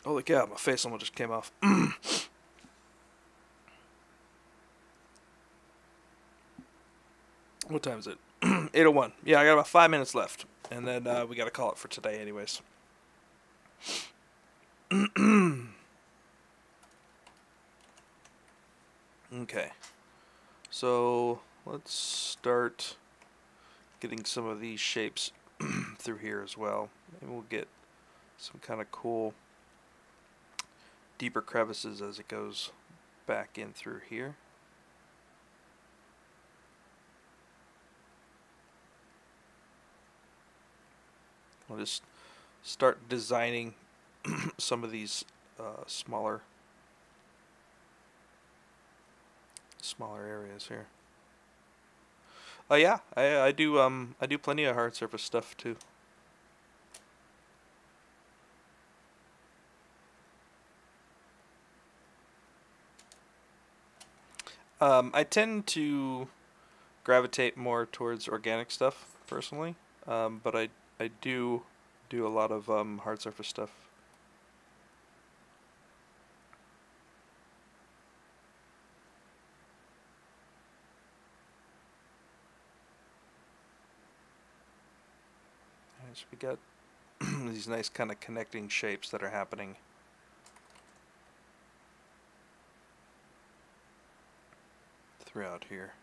Holy cow, my face almost just came off. What time is it? 8:01. Yeah, I got about 5 minutes left. And then we got to call it for today anyways. Okay. So let's start getting some of these shapes through here as well. And we'll get some kind of cool deeper crevices as it goes back in through here. We'll just start designing some of these smaller areas here. Oh yeah, I do plenty of hard surface stuff too. I tend to gravitate more towards organic stuff personally, but I do a lot of hard surface stuff. Alright, so we got these nice kind of connecting shapes that are happening. Throughout here.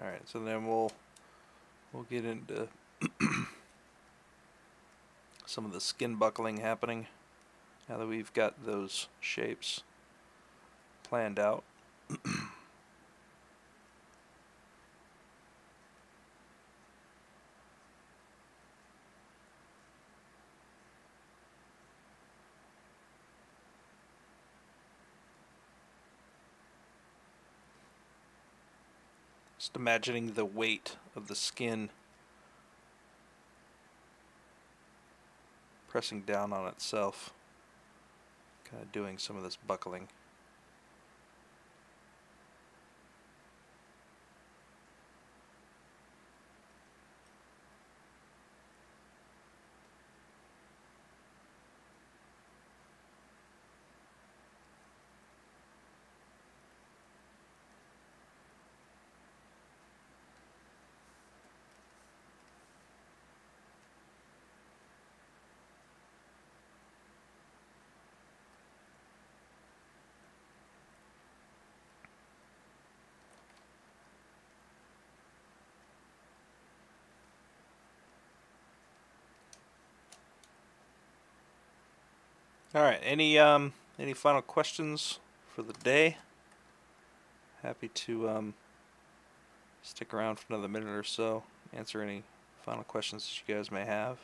Alright, so then we'll get into some of the skin buckling happening now that we've got those shapes planned out. Just imagining the weight of the skin pressing down on itself, kind of doing some of this buckling. All right, any final questions for the day? Happy to stick around for another minute or so, answer any final questions that you guys may have.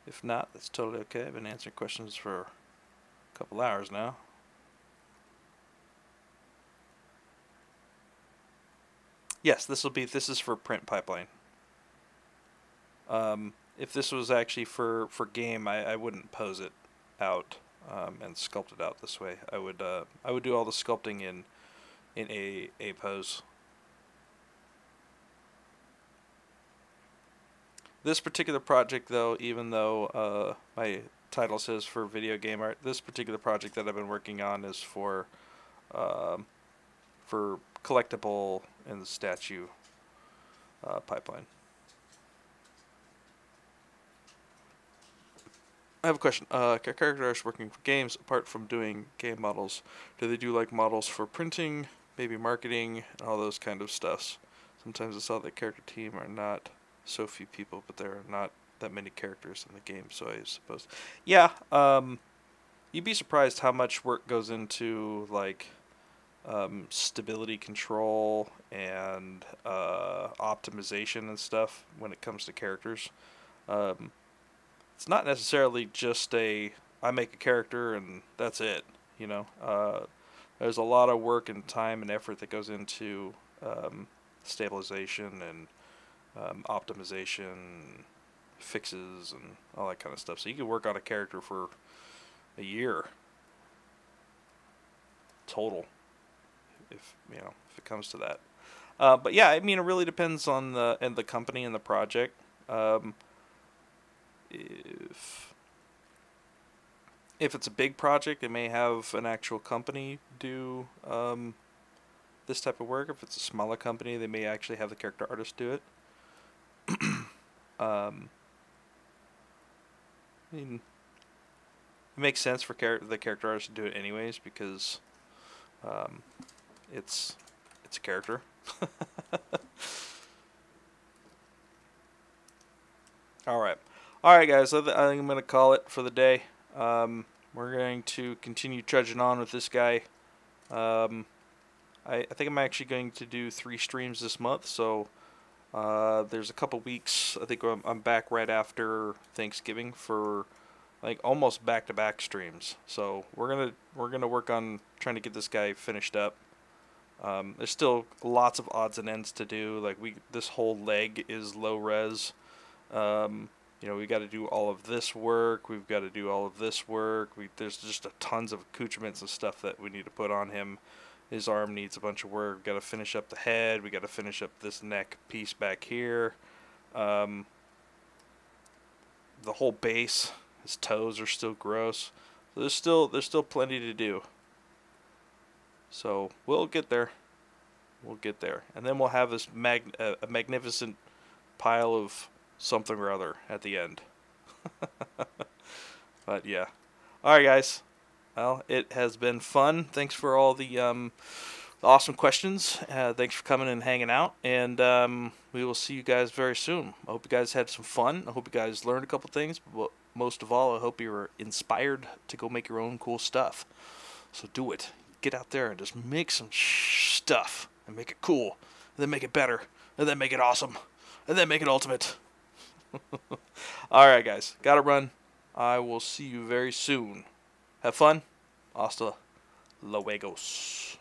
If not, that's totally okay. I've been answering questions for a couple hours now. Yes, this is for print pipeline. If this was actually for game, I wouldn't pose it out and sculpt it out this way. I would do all the sculpting in a pose. This particular project, though, even though my title says for video game art, this particular project that I've been working on is for collectible and statue pipeline. I have a question. Character artists working for games, apart from doing game models, do they do like models for printing, maybe marketing, and all those kind of stuffs? Sometimes I saw that character team are not so few people, but there are not that many characters in the game, so I suppose. Yeah, you'd be surprised how much work goes into like stability control and optimization and stuff when it comes to characters. It's not necessarily just I make a character and that's it, you know. There's a lot of work and time and effort that goes into stabilization and optimization, fixes, and all that kind of stuff. So you can work on a character for a year total, if it comes to that. But yeah, I mean, it really depends on the company and the project. If it's a big project, they may have an actual company do this type of work. If it's a smaller company, they may actually have the character artist do it. I mean, it makes sense for the character artist to do it anyways because it's a character. All right, guys. I think I'm gonna call it for the day. We're going to continue trudging on with this guy. I think I'm actually going to do 3 streams this month, so there's a couple weeks. I think I'm back right after Thanksgiving for like almost back-to-back streams. So we're gonna work on trying to get this guy finished up. There's still lots of odds and ends to do. Like this whole leg is low res. We got to do all of this work. We've got to do all of this work. There's just tons of accoutrements and stuff that we need to put on him. His arm needs a bunch of work. We've got to finish up the head. We got to finish up this neck piece back here. The whole base. His toes are still gross. So there's still plenty to do. So we'll get there. We'll get there, and then we'll have this a magnificent pile of something or other at the end. But yeah. Alright, guys. Well, it has been fun. Thanks for all the awesome questions. Thanks for coming and hanging out. And we will see you guys very soon. I hope you guys had some fun. I hope you guys learned a couple things. But most of all, I hope you were inspired to go make your own cool stuff. So do it. Get out there and just make some stuff. And make it cool. And then make it better. And then make it awesome. And then make it ultimate. Alright, guys. Gotta run. I will see you very soon. Have fun. Hasta luegos.